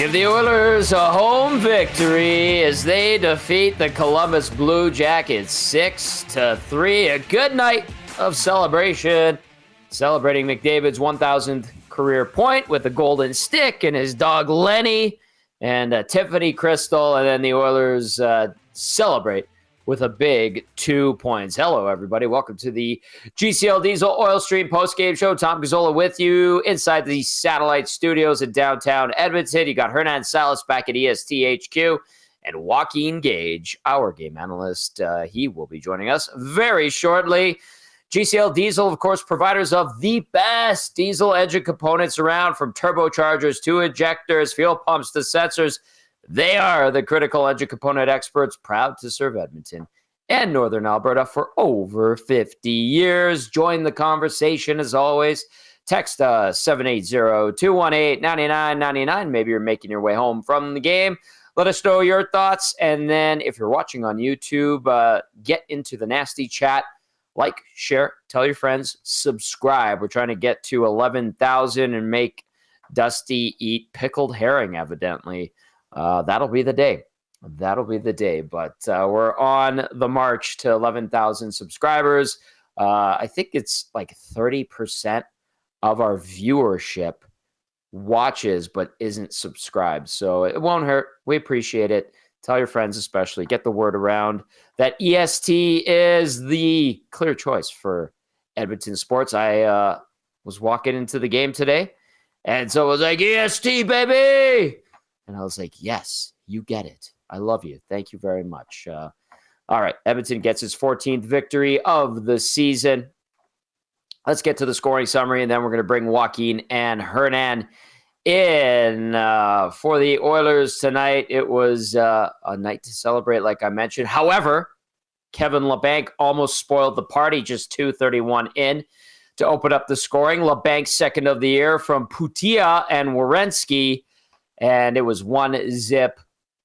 Give the Oilers a home victory as they defeat the Columbus Blue Jackets 6-3. A good night of celebration. Celebrating McDavid's 1,000th career point with a golden stick and his dog Lenny and Tiffany Crystal. And then the Oilers celebrate with a big 2 points. Hello, everybody. Welcome to the GCL Diesel Oil Stream postgame show. Tom Gazzola with you inside the satellite studios in downtown Edmonton. You got Hernan Salas back at ESTHQ and Joaquin Gage, our game analyst. He will be joining us very shortly. GCL Diesel, of course, providers of the best diesel engine components around, from turbochargers to injectors, fuel pumps to sensors. They are the critical engine component experts, proud to serve Edmonton and Northern Alberta for over 50 years. Join the conversation as always. Text 780-218-9999. Maybe you're making your way home from the game. Let us know your thoughts. And then if you're watching on YouTube, get into the nasty chat. Like, share, tell your friends, subscribe. We're trying to get to 11,000 and make Dusty eat pickled herring, evidently. That'll be the day. That'll be the day. But we're on the march to 11,000 subscribers. I think it's like 30% of our viewership watches but isn't subscribed. So it won't hurt. We appreciate it. Tell your friends especially. Get the word around that EST is the clear choice for Edmonton sports. I was walking into the game today, and so it was like, EST, baby! And I was like, yes, you get it. I love you. Thank you very much. All right, Edmonton gets its 14th victory of the season. Let's get to the scoring summary, and then we're going to bring Joaquin and Hernan in for the Oilers tonight. It was a night to celebrate, like I mentioned. However, Kevin Labanc almost spoiled the party, just 2:31 in to open up the scoring. Labanc's second of the year from Putia and Werenski. And it was 1-0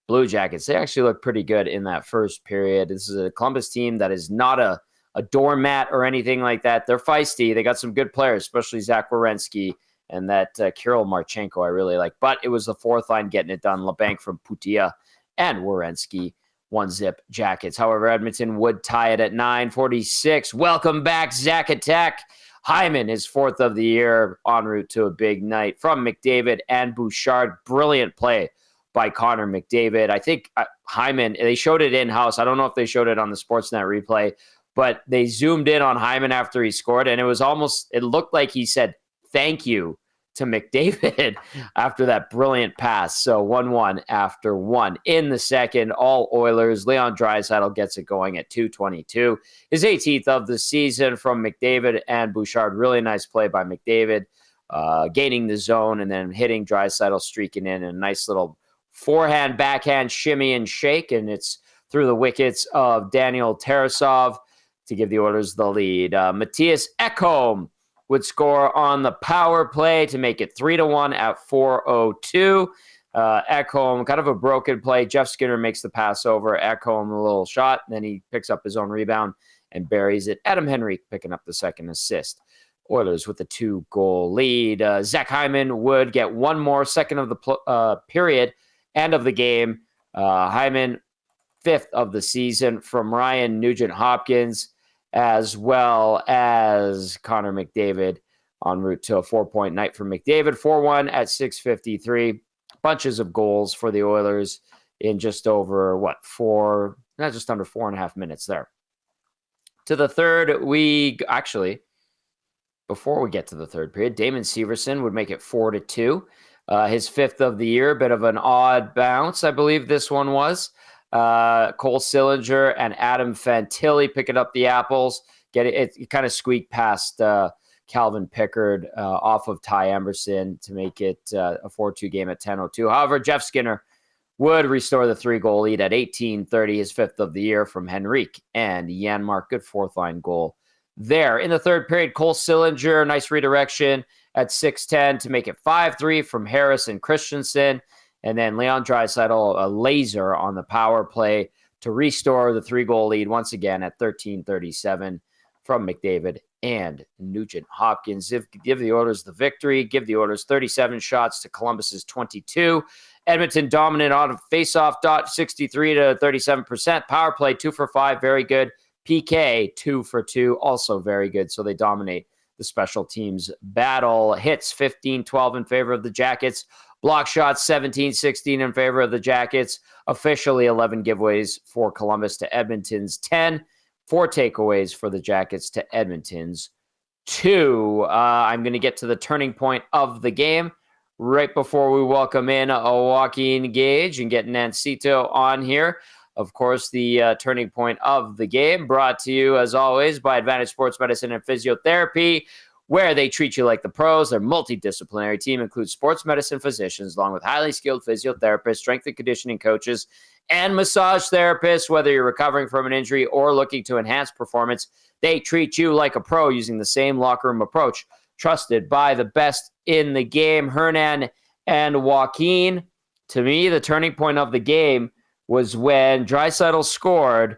Blue Jackets. They actually looked pretty good in that first period. This is a Columbus team that is not a doormat or anything like that. They're feisty. They got some good players, especially Zach Werenski and that Kirill Marchenko I really like. But it was the fourth line getting it done. Labanc from Putia and Werenski, 1-0 Jackets. However, Edmonton would tie it at 9:46. Welcome back, Zach Attack. Hyman, his fourth of the year, en route to a big night from McDavid and Bouchard. Brilliant play by Connor McDavid. I think Hyman, they showed it in-house. I don't know if they showed it on the Sportsnet replay, but they zoomed in on Hyman after he scored, and it looked like he said thank you to McDavid after that brilliant pass. So 1-1 after one. In the second, all Oilers. Leon Draisaitl gets it going at 2:22. His 18th of the season from McDavid and Bouchard. Really nice play by McDavid, gaining the zone and then hitting Draisaitl, streaking in a nice little forehand, backhand, shimmy and shake. And it's through the wickets of Daniel Tarasov to give the Oilers the lead. Matthias Ekholm would score on the power play to make it 3-1 at 4:02. Ekholm, kind of a broken play. Jeff Skinner makes the pass over. Ekholm, a little shot. Then he picks up his own rebound and buries it. Adam Henrique picking up the second assist. Oilers with a 2-goal lead. Zach Hyman would get one more second of the period and of the game. Hyman, fifth of the season from Ryan Nugent-Hopkins, as well as Connor McDavid en route to a 4-point night for McDavid. 4-1 at 6:53. Bunches of goals for the Oilers in just over, just under 4.5 minutes there. To the third, before we get to the third period, Damon Severson would make it 4-2. His fifth of the year, bit of an odd bounce, I believe this one was. Cole Sillinger and Adam Fantilli picking up the apples. It kind of squeaked past Calvin Pickard off of Ty Emberson to make it a 4-2 game at 10:02. However, Jeff Skinner would restore the 3-goal lead at 18:30, his fifth of the year from Henrique and Janmark. Good fourth-line goal there. In the third period, Cole Sillinger, nice redirection at 6:10 to make it 5-3 from Harris and Christensen. And then Leon Draisaitl, a laser on the power play to restore the 3-goal lead once again at 13:37 from McDavid and Nugent-Hopkins. Give the Oilers the victory. Give the Oilers 37 shots to Columbus's 22. Edmonton dominant on face-off dot 63 to 37%. Power play 2 for 5, very good. PK 2 for 2, also very good. So they dominate the special teams battle. Hits 15-12 in favor of the Jackets. Block shots 17-16 in favor of the Jackets. Officially 11 giveaways for Columbus to Edmonton's 10. 4 takeaways for the Jackets to Edmonton's 2. I'm going to get to the turning point of the game right before we welcome in Joaquin, Gage, and get Nancito on here. Of course, the turning point of the game brought to you, as always, by Advantage Sports Medicine and Physiotherapy, where they treat you like the pros. Their multidisciplinary team includes sports medicine physicians, along with highly skilled physiotherapists, strength and conditioning coaches, and massage therapists. Whether you're recovering from an injury or looking to enhance performance, they treat you like a pro using the same locker room approach. Trusted by the best in the game, Hernan and Joaquin. To me, the turning point of the game was when Draisaitl scored.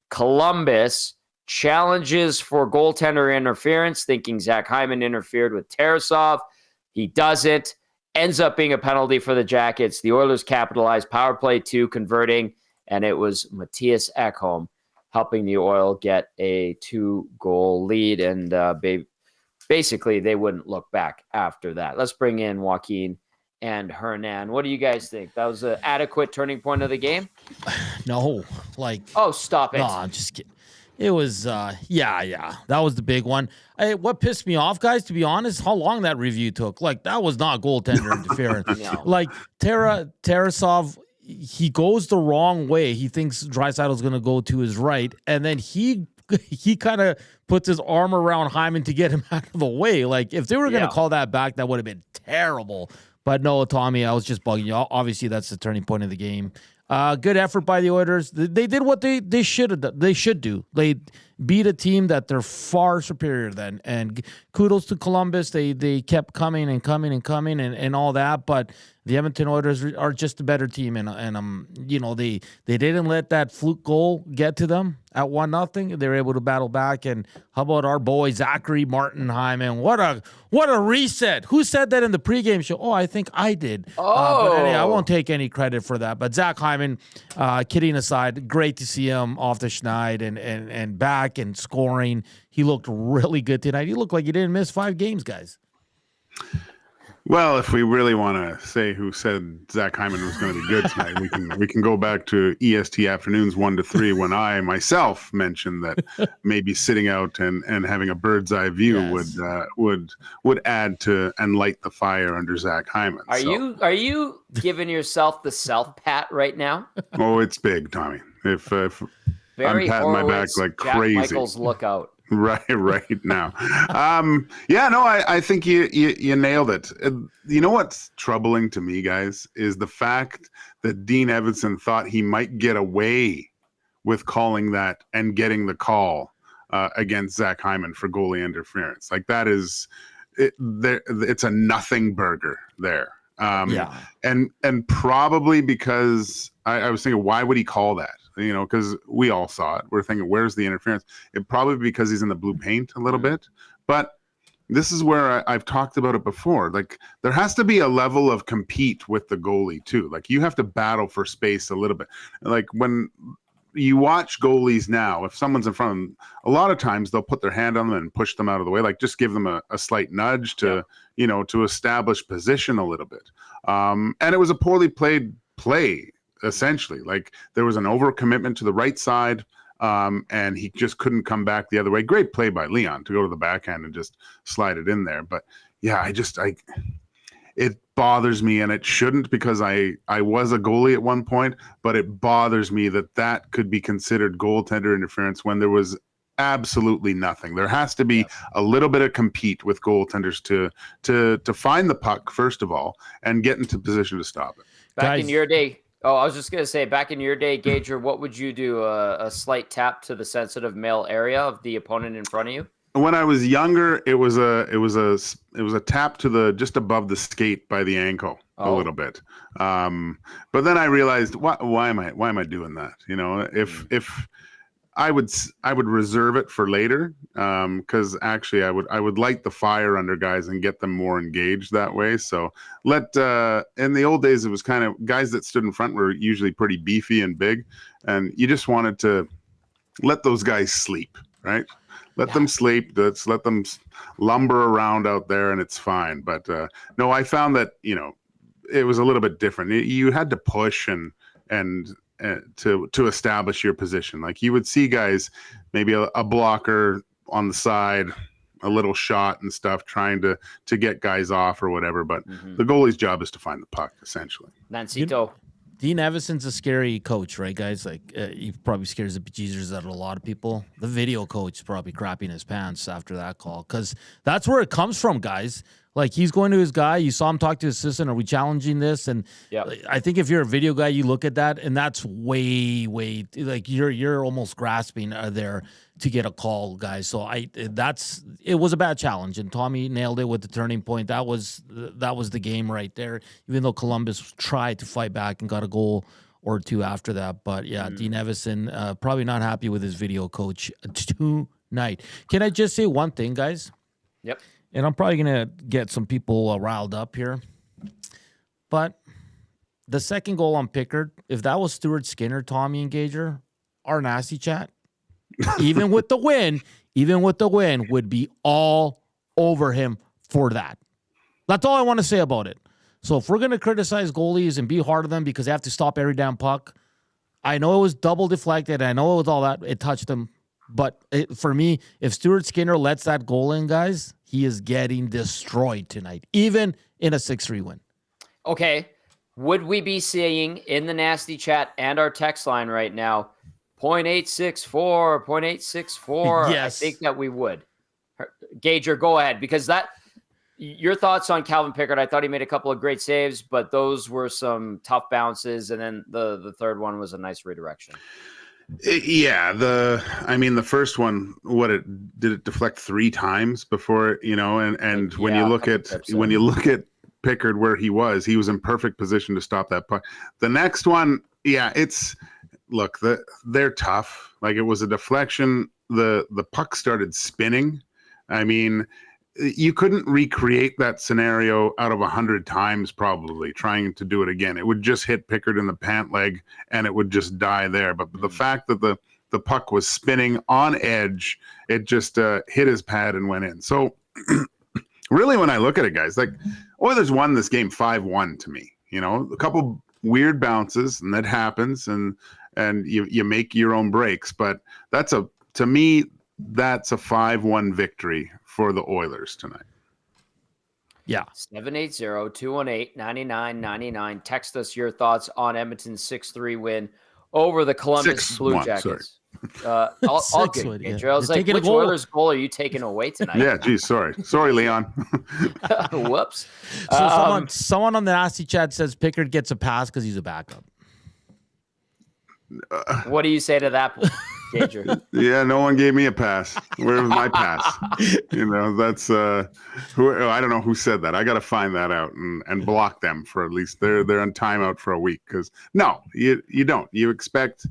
Columbus challenges for goaltender interference, thinking Zach Hyman interfered with Tarasov. He doesn't. Ends up being a penalty for the Jackets. The Oilers capitalized, power play 2 converting, and it was Matthias Ekholm helping the Oil get a 2-goal lead. And basically, they wouldn't look back after that. Let's bring in Joaquin and Hernan. What do you guys think? That was an adequate turning point of the game? No. Oh, stop it. No, I'm just kidding. It was, yeah. That was the big one. What pissed me off, guys, to be honest, how long that review took. That was not goaltender interference. No. Tarasov, he goes the wrong way. He thinks Draisaitl's going to go to his right, and then he kind of puts his arm around Hyman to get him out of the way. If they were going to call that back, that would have been terrible. But no, Tommy, I was just bugging you. Obviously, that's the turning point of the game. Good effort by the Oilers. They did what they should have done. They should do. They beat a team that they're far superior than. And kudos to Columbus. They kept coming and all that. But the Edmonton Oilers are just a better team. And they didn't let that fluke goal get to them at 1-0. They were able to battle back. And how about our boy Zachary Martin Hyman? What a reset. Who said that in the pregame show? Oh, I think I did. But anyway, I won't take any credit for that. But Zach Hyman, kidding aside, great to see him off the schneid and back and scoring. He looked really good tonight. He looked like he didn't miss 5 games, guys. Well, if we really want to say who said Zach Hyman was going to be good tonight, we can go back to EST afternoons 1 to 3 when I myself mentioned that maybe sitting out and having a bird's eye view would add to and light the fire under Zach Hyman. Are you giving yourself the self pat right now? Oh, it's big, Tommy. If Very I'm patting my back like Jack crazy. Michaels, look out. Right now. I think you nailed it. You know what's troubling to me, guys, is the fact that Dean Evanson thought he might get away with calling that and getting the call against Zach Hyman for goalie interference. That is, it's a nothing burger there. And probably because I was thinking, why would he call that? Because we all saw it. We're thinking, where's the interference? It probably because he's in the blue paint a little bit. But this is where I've talked about it before. There has to be a level of compete with the goalie too. You have to battle for space a little bit. When you watch goalies now, if someone's in front of them, a lot of times they'll put their hand on them and push them out of the way. Just give them a slight nudge to establish position a little bit. And it was a poorly played play. Essentially, there was an overcommitment to the right side, and he just couldn't come back the other way. Great play by Leon to go to the backhand and just slide it in there. But yeah, it bothers me, and it shouldn't, because I was a goalie at one point, but it bothers me that could be considered goaltender interference when there was absolutely nothing. There has to be a little bit of compete with goaltenders to find the puck, first of all, and get into position to stop it. Back in your day. Oh, I was just going to say, back in your day, Gage, what would you do? A slight tap to the sensitive male area of the opponent in front of you? When I was younger, it was a tap to the just above the skate by the ankle a little bit. But then I realized, why am I doing that? If I would reserve it for later, because actually I would light the fire under guys and get them more engaged that way. So in the old days, it was kind of guys that stood in front were usually pretty beefy and big, and you just wanted to let those guys sleep, right? Let them sleep. Let's let them lumber around out there, and it's fine. But no, I found that it was a little bit different. You had to push and to establish your position. Like you would see guys, maybe a blocker on the side, a little shot and stuff, trying to get guys off or whatever. But the goalie's job is to find the puck, essentially. Nancito. Dean Evason's a scary coach, right, guys? Like, he probably scares the bejesus out of a lot of people. The video coach is probably crapping his pants after that call, because that's where it comes from, guys. Like, he's going to his guy. You saw him talk to his assistant. Are we challenging this? And I think if you're a video guy, you look at that, and that's way, like, you're almost grasping there to get a call, guys. So it was a bad challenge, and Tommy nailed it with the turning point. That was the game right there. Even though Columbus tried to fight back and got a goal or two after that, but Dean Evason probably not happy with his video coach tonight. Can I just say one thing, guys? Yep. And I'm probably going to get some people riled up here. But the second goal on Pickard, if that was Stuart Skinner, Tommy and Gager, our nasty chat, even with the win, would be all over him for that. That's all I want to say about it. So if we're going to criticize goalies and be hard on them because they have to stop every damn puck, I know it was double deflected. I know it was all that. It touched them. But for me, if Stuart Skinner lets that goal in, guys, he is getting destroyed tonight, even in a 6-3 win. Okay. Would we be seeing in the nasty chat and our text line right now, 0.864, 0.864? Yes. I think that we would. Gager, go ahead, because your thoughts on Calvin Pickard. I thought he made a couple of great saves, but those were some tough bounces, and then the third one was a nice redirection. Yeah, the first one, did it deflect 3 times before, and when you look at Pickard where he was in perfect position to stop that puck. The next one, they're tough. Like, it was a deflection. The puck started spinning. I mean, you couldn't recreate that scenario out of 100 times, probably trying to do it again. It would just hit Pickard in the pant leg and it would just die there. But the fact that the puck was spinning on edge, it just hit his pad and went in. So really, when I look at it, guys, like, Oilers won this game 5-1 to me. A couple weird bounces, and that happens, and you make your own breaks. But to me, that's a 5-1 victory for the Oilers tonight. Yeah. 780-218-9999. Text us your thoughts on Edmonton's 6-3 win over the Columbus Blue Jackets. I'll get it. I was like, which Oilers goal are you taking away tonight? Yeah, geez, sorry, Leon. Whoops. So someone on the nasty chat says Pickard gets a pass because he's a backup. What do you say to that, Gager? Yeah, no one gave me a pass. Where's my pass? That's who. I don't know who said that. I got to find that out and block them for at least they're on timeout for a week, because no, you don't. You expect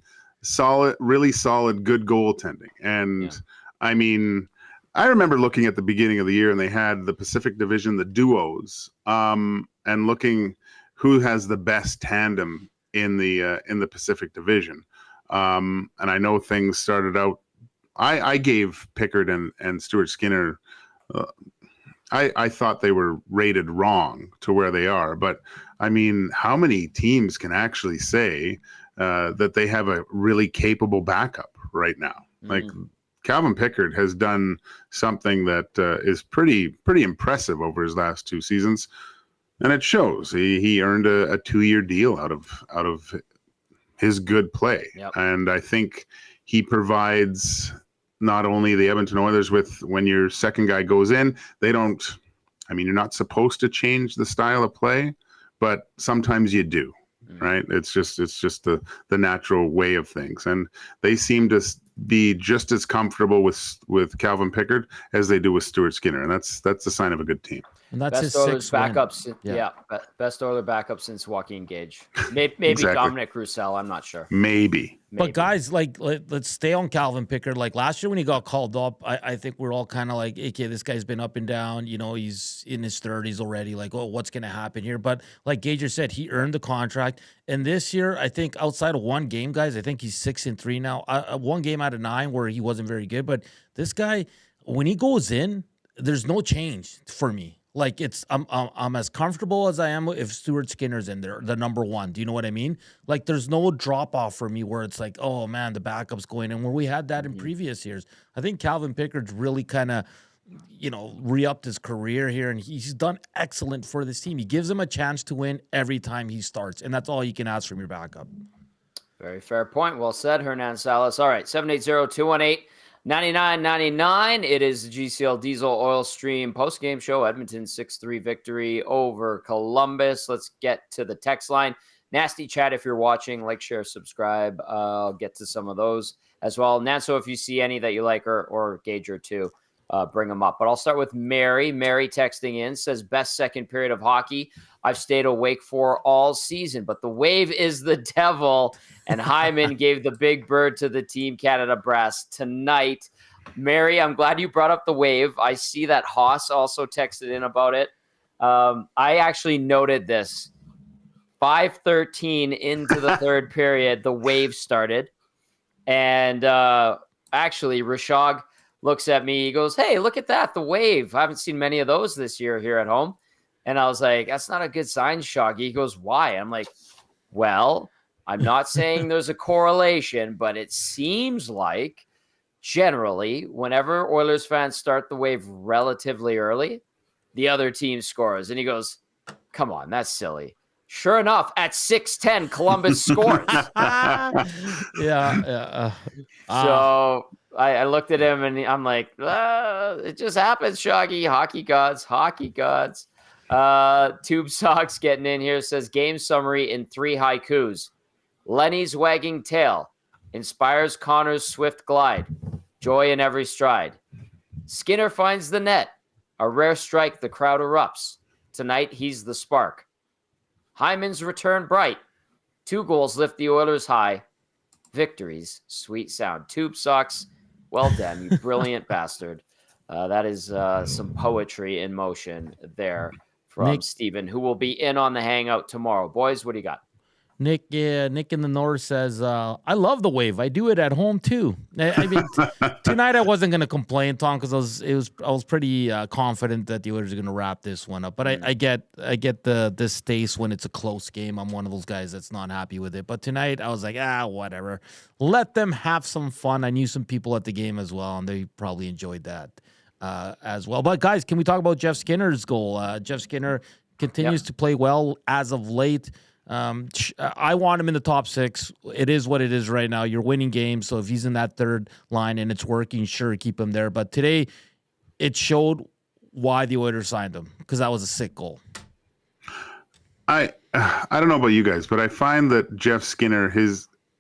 really solid, good goaltending. And I mean, I remember looking at the beginning of the year, and they had the Pacific Division, the duos, and looking who has the best tandem in the Pacific Division. And I know things started out. I gave Pickard and Stuart Skinner. I thought they were rated wrong to where they are. But I mean, how many teams can actually say that they have a really capable backup right now? Like, Calvin Pickard has done something that is pretty impressive over his last 2 seasons, and it shows. He earned a 2-year deal out of his good play. Yep. And I think he provides not only the Edmonton Oilers with, when your second guy goes in, you're not supposed to change the style of play, but sometimes you do, right? It's just the natural way of things. And they seem to be just as comfortable with Calvin Pickard as they do with Stuart Skinner. And that's a sign of a good team. And that's his best Oilers sixth win. backup. Best Oilers backup since Joaquin Gage. Maybe Exactly. Dominic Roussel. I'm not sure. Maybe. But guys, like, let's stay on Calvin Pickard. Like last year when he got called up, I think we're all kind of like, okay, this guy's been up and down. You know, he's in his 30s already. Like, oh, what's going to happen here? But like Gage said, he earned the contract. And this year, I think outside of one game, guys, I think he's 6-3 now. 1 game out of 9 where he wasn't very good. But this guy, when he goes in, there's no change for me. Like I'm as comfortable as I am if Stuart Skinner's in there, the number 1. Do you know what I mean? Like there's no drop off for me where it's like, oh man, the backup's going in, where we had that in previous years. I think Calvin Pickard's really kind of, re-upped his career here, and he's done excellent for this team. He gives them a chance to win every time he starts, and that's all you can ask from your backup. Very fair point. Well said, Hernan Salas. All right, 780-218-9999. It is the GCL Diesel Oil Stream postgame show. Edmonton 6-3 victory over Columbus. Let's get to the text line. Nasty chat if you're watching. Like, share, subscribe. I'll get to some of those as well. Nanso, if you see any that you like or Gage or two, bring them up. But I'll start with Mary. Mary texting in says, best second period of hockey I've stayed awake for all season, but the wave is the devil, and Hyman gave the big bird to the Team Canada brass tonight. Mary, I'm glad you brought up the wave. I see that Haas also texted in about it. I actually noted this. 5:13 into the third period, the wave started. And actually, Rashog looks at me. He goes, hey, look at that, the wave. I haven't seen many of those this year here at home. And I was like, that's not a good sign, Shoggy. He goes, why? I'm like, well, I'm not saying there's a correlation, but it seems like generally whenever Oilers fans start the wave relatively early, the other team scores. And he goes, come on, that's silly. Sure enough, at 6:10, Columbus scores. So I looked at him and I'm like, it just happens, Shoggy. Hockey gods. Tube Socks getting in here says, game summary in 3 haikus. Lenny's wagging tail inspires Connor's swift glide. Joy in every stride. Skinner finds the net. A rare strike, the crowd erupts. Tonight, he's the spark. Hyman's return bright. 2 goals lift the Oilers high. Victories, sweet sound. Tube Socks, well done, you brilliant bastard. That is some poetry in motion there from Steven, who will be in on the hangout tomorrow. Boys, what do you got? Nick in the north says, I love the wave. I do it at home too. I mean, tonight I wasn't going to complain, Tom, because I was pretty confident that the Oilers are going to wrap this one up. But I get the distaste when it's a close game. I'm one of those guys that's not happy with it. But tonight I was like, whatever. Let them have some fun. I knew some people at the game as well, and they probably enjoyed that as well. But guys, can we talk about Jeff Skinner's goal? Jeff Skinner continues to play well as of late. I want him in the top 6. It is what it is right now. You're winning games, so if he's in that third line and it's working, sure, keep him there. But today, it showed why the Oilers signed him, because that was a sick goal. I don't know about you guys, but I find that Jeff Skinner,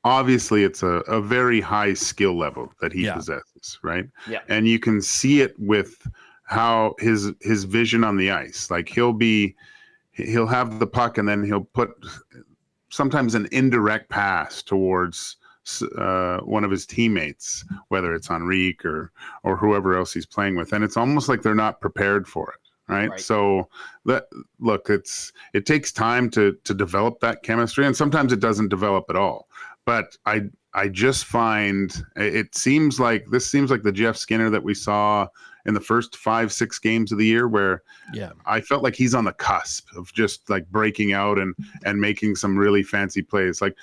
obviously it's a very high skill level that he possesses, right? Yeah. And you can see it with how his vision on the ice. Like he'll have the puck and then he'll put sometimes an indirect pass towards one of his teammates, whether it's Henrique or whoever else he's playing with. And it's almost like they're not prepared for it. Right. So it takes time to develop that chemistry, and sometimes it doesn't develop at all. But I just find it seems like the Jeff Skinner that we saw in the first 5-6 games of the year, where I felt like he's on the cusp of just like breaking out and making some really fancy plays. Like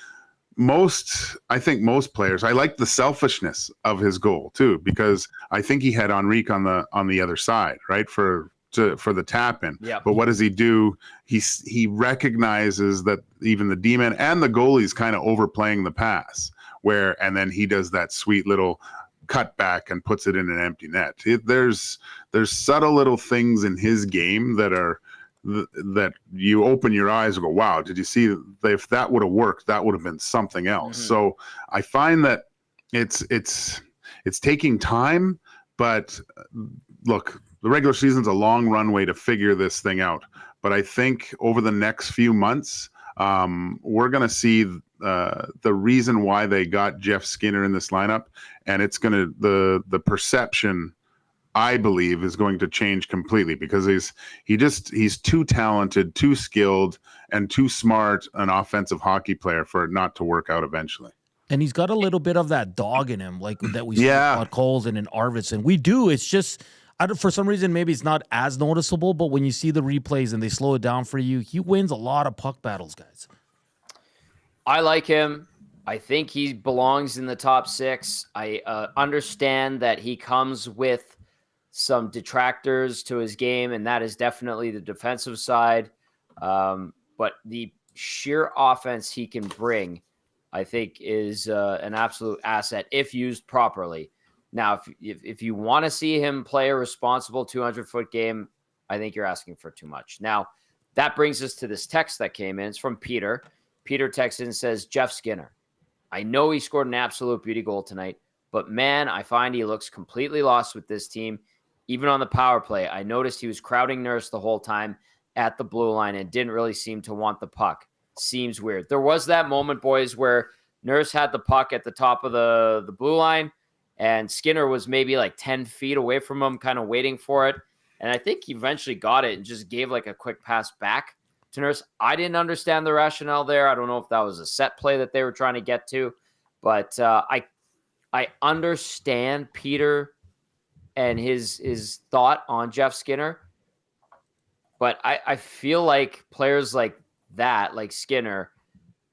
I think most players, I like the selfishness of his goal too, because I think he had Henrique on the other side, right, for the tap in. Yeah. But what does he do? He recognizes that even the D-man and the goalie's kind of overplaying the pass, and then he does that sweet little cut back and puts it in an empty net. There's subtle little things in his game that you open your eyes and go, wow, did you see if that would have worked, that would have been something else. Mm-hmm. So I find that it's taking time, but look, the regular season's a long runway to figure this thing out. But I think over the next few months, we're going to see the reason why they got Jeff Skinner in this lineup, and it's going to the perception, I believe, is going to change completely, because he's too talented, too skilled, and too smart an offensive hockey player for it not to work out eventually. And he's got a little bit of that dog in him, like that we see about Colson and Arvidsson. We do. It's just, for some reason, maybe it's not as noticeable, but when you see the replays and they slow it down for you, he wins a lot of puck battles, guys. I like him. I think he belongs in the top 6. I understand that he comes with some detractors to his game, and that is definitely the defensive side. But the sheer offense he can bring, I think, is an absolute asset if used properly. Now, if you want to see him play a responsible 200-foot game, I think you're asking for too much. Now, that brings us to this text that came in. It's from Peter. Peter texts in and says, Jeff Skinner, I know he scored an absolute beauty goal tonight, but man, I find he looks completely lost with this team. Even on the power play, I noticed he was crowding Nurse the whole time at the blue line and didn't really seem to want the puck. Seems weird. There was that moment, boys, where Nurse had the puck at the top of the blue line, and Skinner was maybe like 10 feet away from him, kind of waiting for it. And I think he eventually got it and just gave like a quick pass back to Nurse. I didn't understand the rationale there. I don't know if that was a set play that they were trying to get to, but I understand Peter and his thought on Jeff Skinner. But I feel like players like that, like Skinner,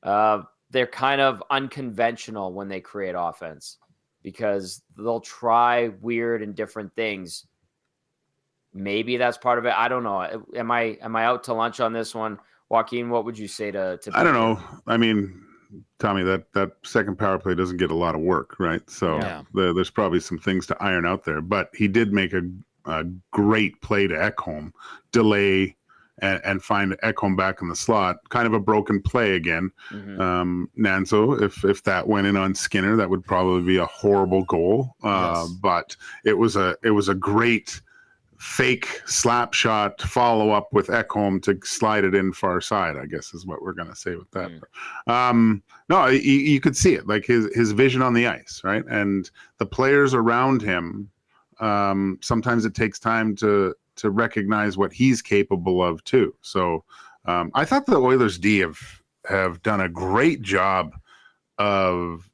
they're kind of unconventional when they create offense, because they'll try weird and different things. Maybe that's part of it. I don't know. Am I out to lunch on this one? Joaquin, what would you say to I don't know. I mean, Tommy, that second power play doesn't get a lot of work, right? So there's probably some things to iron out there. But he did make a great play to Ekholm, delay and find Ekholm back in the slot. Kind of a broken play again. Nanso, if that went in on Skinner, that would probably be a horrible goal. But it was a great fake slap shot follow up with Ekholm to slide it in far side, I guess is what we're going to say with that. No, you could see it, like his vision on the ice, right? And the players around him, sometimes it takes time to recognize what he's capable of too. So I thought the Oilers D have done a great job of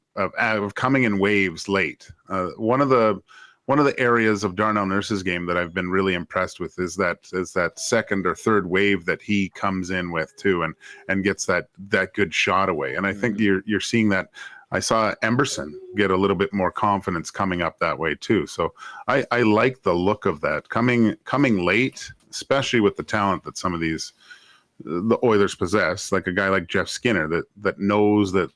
coming in waves late. One of the areas of Darnell Nurse's game that I've been really impressed with is that second or third wave that he comes in with too, and gets that good shot away. And I think you're seeing that. I saw Emberson get a little bit more confidence coming up that way too. So I like the look of that coming late, especially with the talent that some of the Oilers possess, like a guy like Jeff Skinner that knows that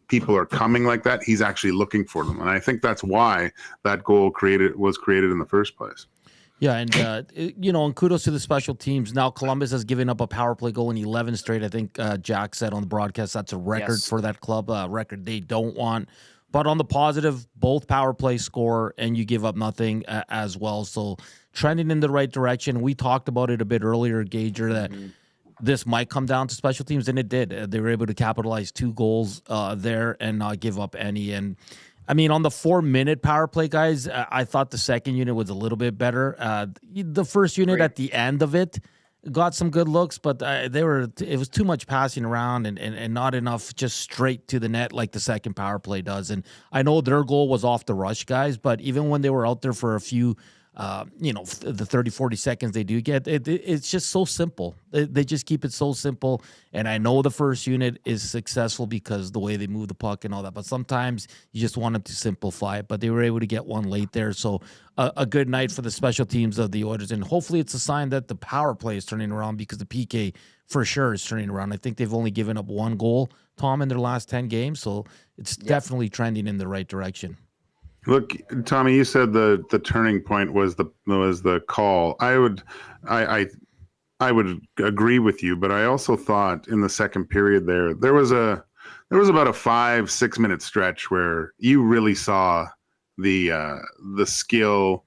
people are coming like that. He's actually looking for them. And I think that's why that goal was created in the first place. Yeah, and, and kudos to the special teams. Now Columbus has given up a power play goal in 11 straight. I think Jack said on the broadcast that's a record for that club, a record they don't want. But on the positive, both power play score, and you give up nothing as well. So trending in the right direction. We talked about it a bit earlier, Gager, that this might come down to special teams, and it did. They were able to capitalize 2 goals there and not give up any. And I mean, on the 4-minute power play, guys, I thought the second unit was a little bit better. The first unit at the end of it got some good looks, but it was too much passing around and not enough just straight to the net like the second power play does. And I know their goal was off the rush, guys, but even when they were out there for a few the 30, 40 seconds they do get, it's just so simple. They just keep it so simple. And I know the first unit is successful because the way they move the puck and all that, but sometimes you just want them to simplify it. But they were able to get one late there. So a good night for the special teams of the Oilers. And hopefully it's a sign that the power play is turning around, because the PK for sure is turning around. I think they've only given up 1 goal, Tom, in their last 10 games. So it's definitely trending in the right direction. Look, Tommy, you said the turning point was the call. I would agree with you, but I also thought in the second period there was about a 5-6 minute stretch where you really saw the skill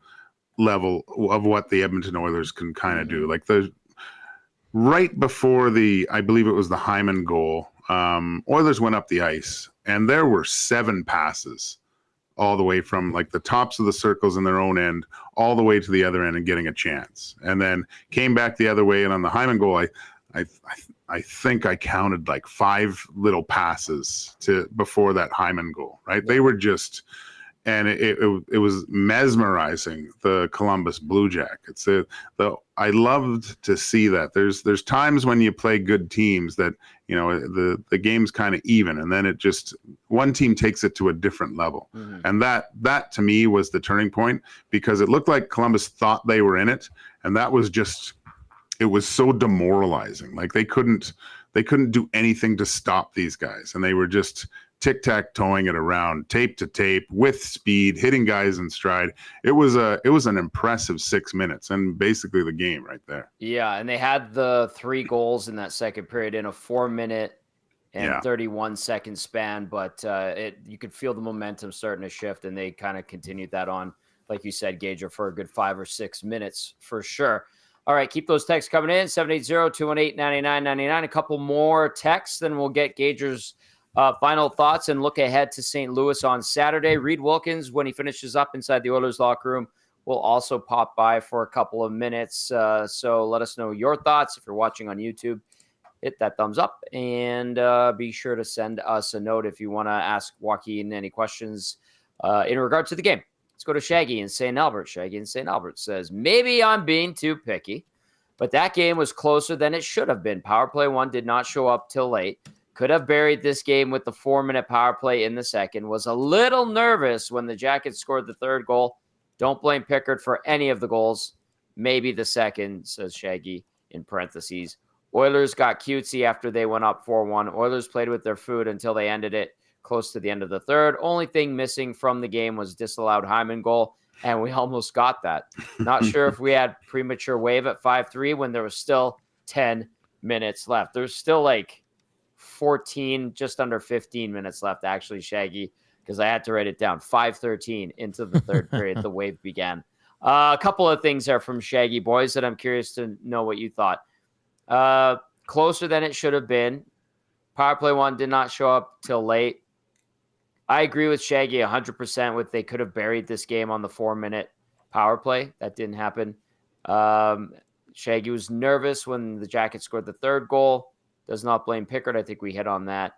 level of what the Edmonton Oilers can kind of do. Like right before I believe it was the Hyman goal, Oilers went up the ice, and there were 7 passes all the way from like the tops of the circles in their own end all the way to the other end and getting a chance, and then came back the other way. And on the Hyman goal, I think I counted like 5 little passes before that Hyman goal. Right, they were just. And it was mesmerizing, the Columbus Blue Jackets. I loved to see that. There's times when you play good teams that, you know, the game's kind of even, and then it just one team takes it to a different level. And that to me was the turning point, because it looked like Columbus thought they were in it, and that was just, it was so demoralizing. Like they couldn't do anything to stop these guys, and they were just tic-tac-toeing it around, tape to tape, with speed, hitting guys in stride. It was an impressive 6 minutes, and basically the game right there. Yeah, and they had the 3 goals in that second period in a 4-minute and 31-second span, but you could feel the momentum starting to shift, and they kind of continued that on, like you said, Gage, for a good 5 or 6 minutes for sure. All right, keep those texts coming in, 780-218-9999. A couple more texts, then we'll get Gager's final thoughts and look ahead to St. Louis on Saturday. Reid Wilkins, when he finishes up inside the Oilers locker room, will also pop by for a couple of minutes. So let us know your thoughts. If you're watching on YouTube, hit that thumbs up, and be sure to send us a note if you want to ask Joaquin any questions in regard to the game. Let's go to Shaggy in St. Albert. Shaggy in St. Albert says, maybe I'm being too picky, but that game was closer than it should have been. Power play 1 did not show up till late. Could have buried this game with the 4-minute power play in the second. Was a little nervous when the Jackets scored the 3rd goal. Don't blame Pickard for any of the goals. Maybe the second, says Shaggy in parentheses. Oilers got cutesy after they went up 4-1. Oilers played with their food until they ended it close to the end of the 3rd. Only thing missing from the game was disallowed Hyman goal, and we almost got that. Not sure if we had premature wave at 5-3 when there was still 10 minutes left. There's still like 14, just under 15 minutes left, actually, Shaggy, because I had to write it down. 5:13 into the 3rd period, the wave began. A couple of things there from Shaggy, boys, that I'm curious to know what you thought. Closer than it should have been. Power play 1 did not show up till late. I agree with Shaggy 100% with they could have buried this game on the 4-minute power play. That didn't happen. Shaggy was nervous when the Jackets scored the 3rd goal. Does not blame Pickard. I think we hit on that.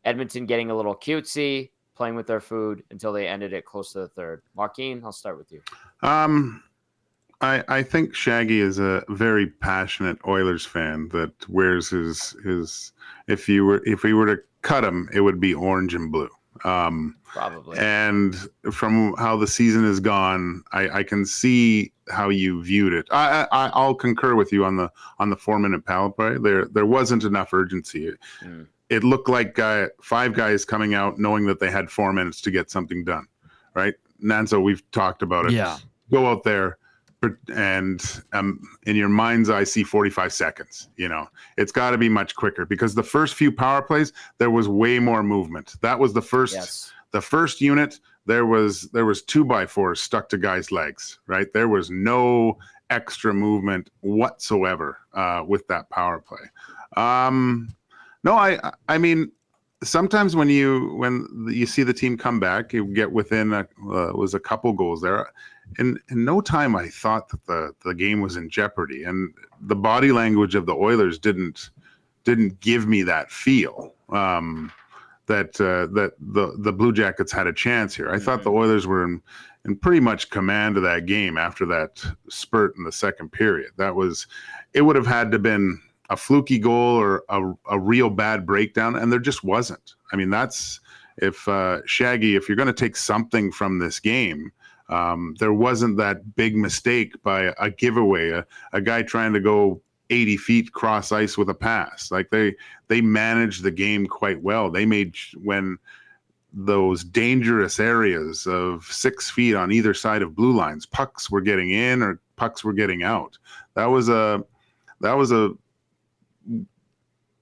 Edmonton getting a little cutesy, playing with their food until they ended it close to the 3rd. Joaquin, I'll start with you. I think Shaggy is a very passionate Oilers fan that wears his if we were to cut him, it would be orange and blue. Probably. And from how the season has gone, I can see how you viewed it. I'll concur with you on the 4-minute power play. There wasn't enough urgency. It looked like 5 guys coming out knowing that they had 4 minutes to get something done, right? Nanzo, we've talked about it. Yeah. Go out there and in your mind's eye see 45 seconds. You know, it's got to be much quicker, because the first few power plays there was way more movement. That was the first. Yes. The first unit, there was 2x4s stuck to guys' legs, right? There was no extra movement whatsoever with that power play. No, I mean, sometimes when you see the team come back, you get within was a couple goals there. In no time, I thought that the game was in jeopardy, and the body language of the Oilers didn't give me that feel. That the Blue Jackets had a chance here. I thought the Oilers were in pretty much command of that game after that spurt in the second period. It would have had to been a fluky goal or a real bad breakdown, and there just wasn't. I mean, that's Shaggy, if you're going to take something from this game, there wasn't that big mistake by a giveaway, a guy trying to go 80 feet cross ice with a pass. Like they managed the game quite well. They made, when those dangerous areas of 6 feet on either side of blue lines, pucks were getting in or pucks were getting out. That was a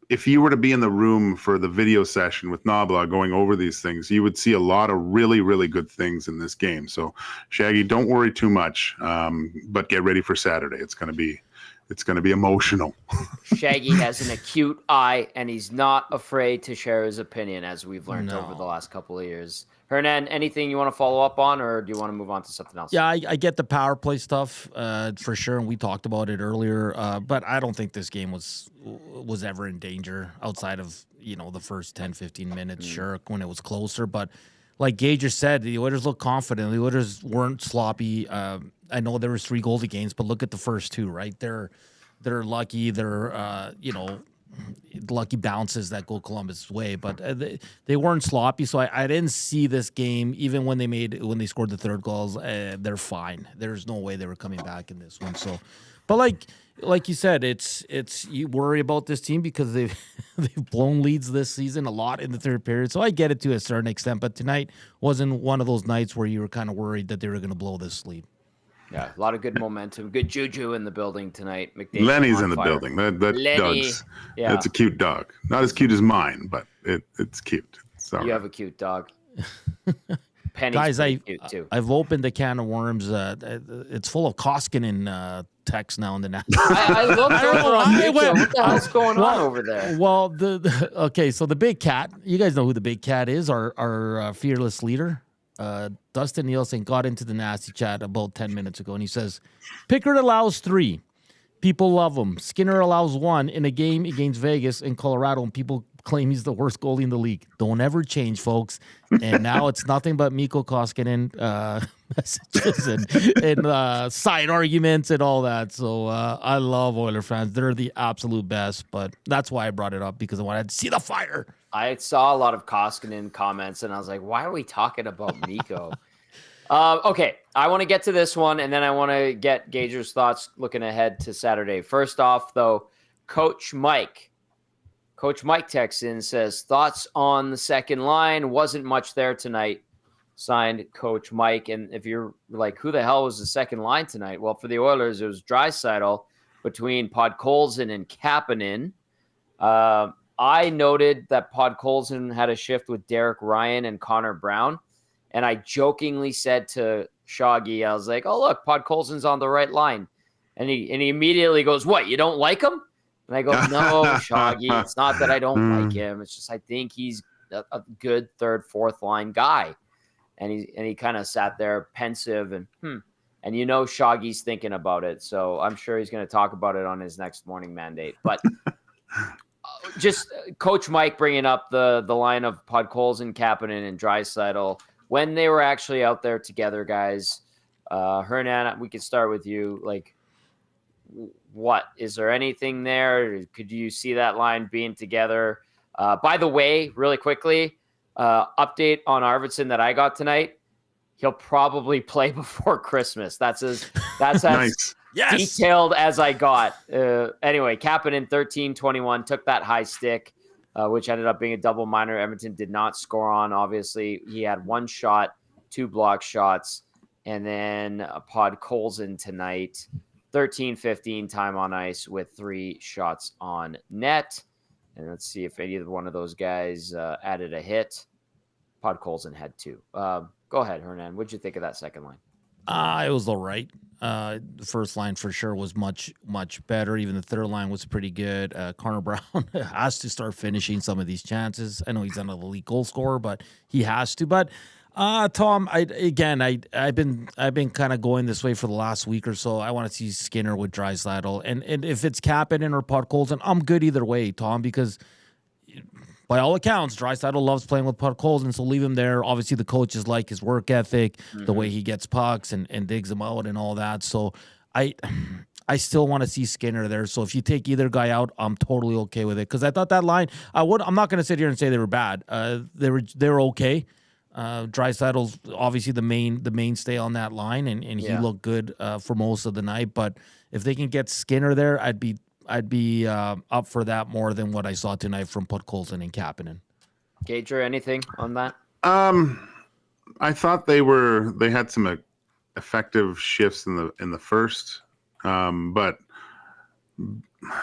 if you were to be in the room for the video session with Nabla going over these things, you would see a lot of really, really good things in this game. So, Shaggy, don't worry too much, but get ready for Saturday. It's going to be emotional. Shaggy has an acute eye, and he's not afraid to share his opinion, as we've learned over the last couple of years. Hernan, anything you want to follow up on, or do you want to move on to something else? Yeah, I get the power play stuff for sure, and we talked about it earlier. But I don't think this game was ever in danger outside of the first 10, 15 minutes, sure, when it was closer. But like Gage said, the Oilers looked confident. The Oilers weren't sloppy. I know there was 3 goalie games, but look at the first 2, right? They're lucky. They're lucky bounces that go Columbus' way, but they weren't sloppy. So I didn't see this game, even when they scored the third goals. They're fine. There's no way they were coming back in this one. So, but like you said, it's you worry about this team because they've blown leads this season a lot in the third period. So I get it to a certain extent, but tonight wasn't one of those nights where you were kind of worried that they were going to blow this lead. Yeah, a lot of good momentum, good juju in the building tonight. McDavid Lenny's in the building. That dog's, that's a cute dog. Not as cute as mine, but it's cute. So you have a cute dog. Penny's guys, cute too. I've opened a can of worms. It's full of Koskinen text now and then. I looked over on YouTube. What the hell's going on over there? Well, okay, so the big cat. You guys know who the big cat is? Our fearless leader. Dustin Nielsen got into the nasty chat about 10 minutes ago, and he says, Pickard allows 3. People love him. Skinner allows 1 in a game against Vegas in Colorado, and people claim he's the worst goalie in the league. Don't ever change, folks. And now it's nothing but Mikko Koskinen messages and side arguments and all that. So I love Oiler fans. They're the absolute best, but that's why I brought it up, because I wanted to see the fire. I saw a lot of Koskinen comments, and I was like, why are we talking about Mikko? Okay, I want to get to this one, and then I want to get Gager's thoughts looking ahead to Saturday. First off, though, Coach Mike texts in, says, thoughts on the second line. Wasn't much there tonight. Signed, Coach Mike. And if you're like, who the hell was the second line tonight? Well, for the Oilers, it was Draisaitl between Podkolzin and Kapanen. I noted that Podkolzin had a shift with Derek Ryan and Connor Brown. And I jokingly said to Shaggy, I was like, oh, look, Podkolzin's on the right line. And he immediately goes, what, you don't like him? And I go, no, Shaggy, it's not that I don't like him. It's just I think he's a good third, fourth line guy. And he kind of sat there pensive and And Shaggy's thinking about it. So I'm sure he's going to talk about it on his next morning mandate. But just Coach Mike bringing up the line of Podkolzin, Kapanen, and Draisaitl when they were actually out there together, guys. Hernan, we could start with you. Like, what is there anything there? Could you see that line being together? By the way, really quickly, update on Arvidsson that I got tonight. He'll probably play before Christmas. That's as nice. Detailed as I got. Anyway, Kapanen 13-21 took that high stick, which ended up being a double minor. Edmonton did not score on. Obviously, he had 1 shot, 2 block shots, and then Podkolzin tonight. 13-15 time on ice with 3 shots on net. And let's see if any one of those guys added a hit. Podkolzin had 2. Go ahead, Hernan. What'd you think of that second line? It was all right. The first line for sure was much, much better. Even the third line was pretty good. Connor Brown has to start finishing some of these chances. I know he's not an elite goal scorer, but he has to. But Tom, I've been kind of going this way for the last week or so. I want to see Skinner with Draisaitl, and if it's Kapanen or Podkolzin, I'm good either way, Tom, because by all accounts, Draisaitl loves playing with Podkolzin, so leave him there. Obviously, the coaches like his work ethic, the way he gets pucks and digs them out and all that. So I still want to see Skinner there. So if you take either guy out, I'm totally okay with it, because I thought that line. I'm not going to sit here and say they were bad. They were okay. Draisaitl's obviously the mainstay on that line, and he looked good for most of the night. But if they can get Skinner there, I'd be up for that more than what I saw tonight from Podkolzin and Kapanen. Gager, anything on that? I thought they had some effective shifts in the first, but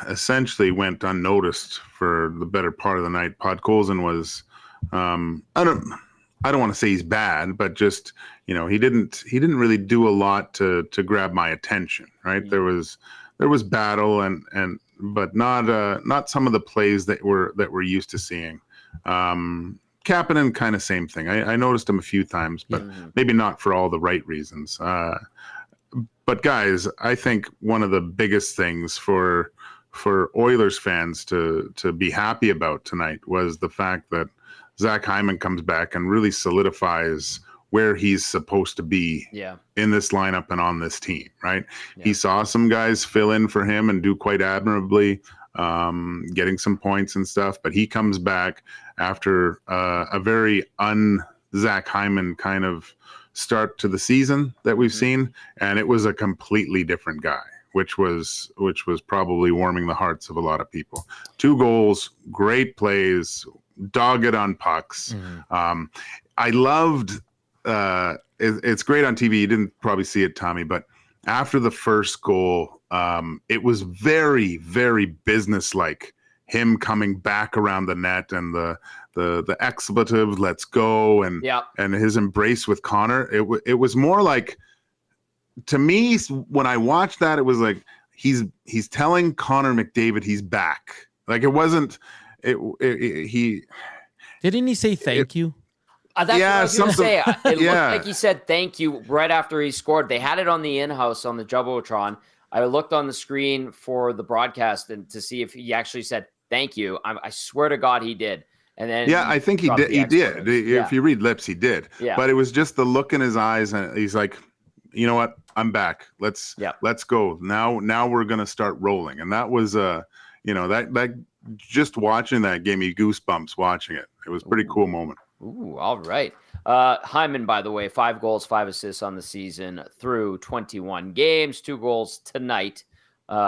essentially went unnoticed for the better part of the night. Podkolzin was, I don't want to say he's bad, but just, he didn't really do a lot to grab my attention, right? Mm-hmm. There was battle but not some of the plays that we're used to seeing. Kapanen, kind of same thing. I noticed him a few times, but maybe not for all the right reasons. But guys, I think one of the biggest things for Oilers fans to be happy about tonight was the fact that Zach Hyman comes back and really solidifies where he's supposed to be in this lineup and on this team, right? Yeah. He saw some guys fill in for him and do quite admirably, getting some points and stuff, but he comes back after a very un-Zach Hyman kind of start to the season that we've seen, and it was a completely different guy, which was probably warming the hearts of a lot of people. 2 goals, great plays, dogged on pucks. I loved it's great on TV. You didn't probably see it, Tommy, but after the first goal, it was very, very businesslike, him coming back around the net and the expletive "let's go" and his embrace with Connor. It was more like, to me, when I watched that, it was like he's telling Connor McDavid he's back. Like, it wasn't. Didn't he say thank you? That's what I was going to say. It looked like he said thank you right after he scored. They had it on the in-house on the Jumbotron. I looked on the screen for the broadcast and to see if he actually said thank you. I swear to God he did. And then I think he did. He did. If you read lips, he did. Yeah. But it was just the look in his eyes, and he's like, you know what? I'm back. Let's go. Now we're gonna start rolling. And that was that just watching that gave me goosebumps watching it. It was a pretty cool moment. Ooh, all right. Hyman, by the way, 5 goals, 5 assists on the season through 21 games, 2 goals tonight.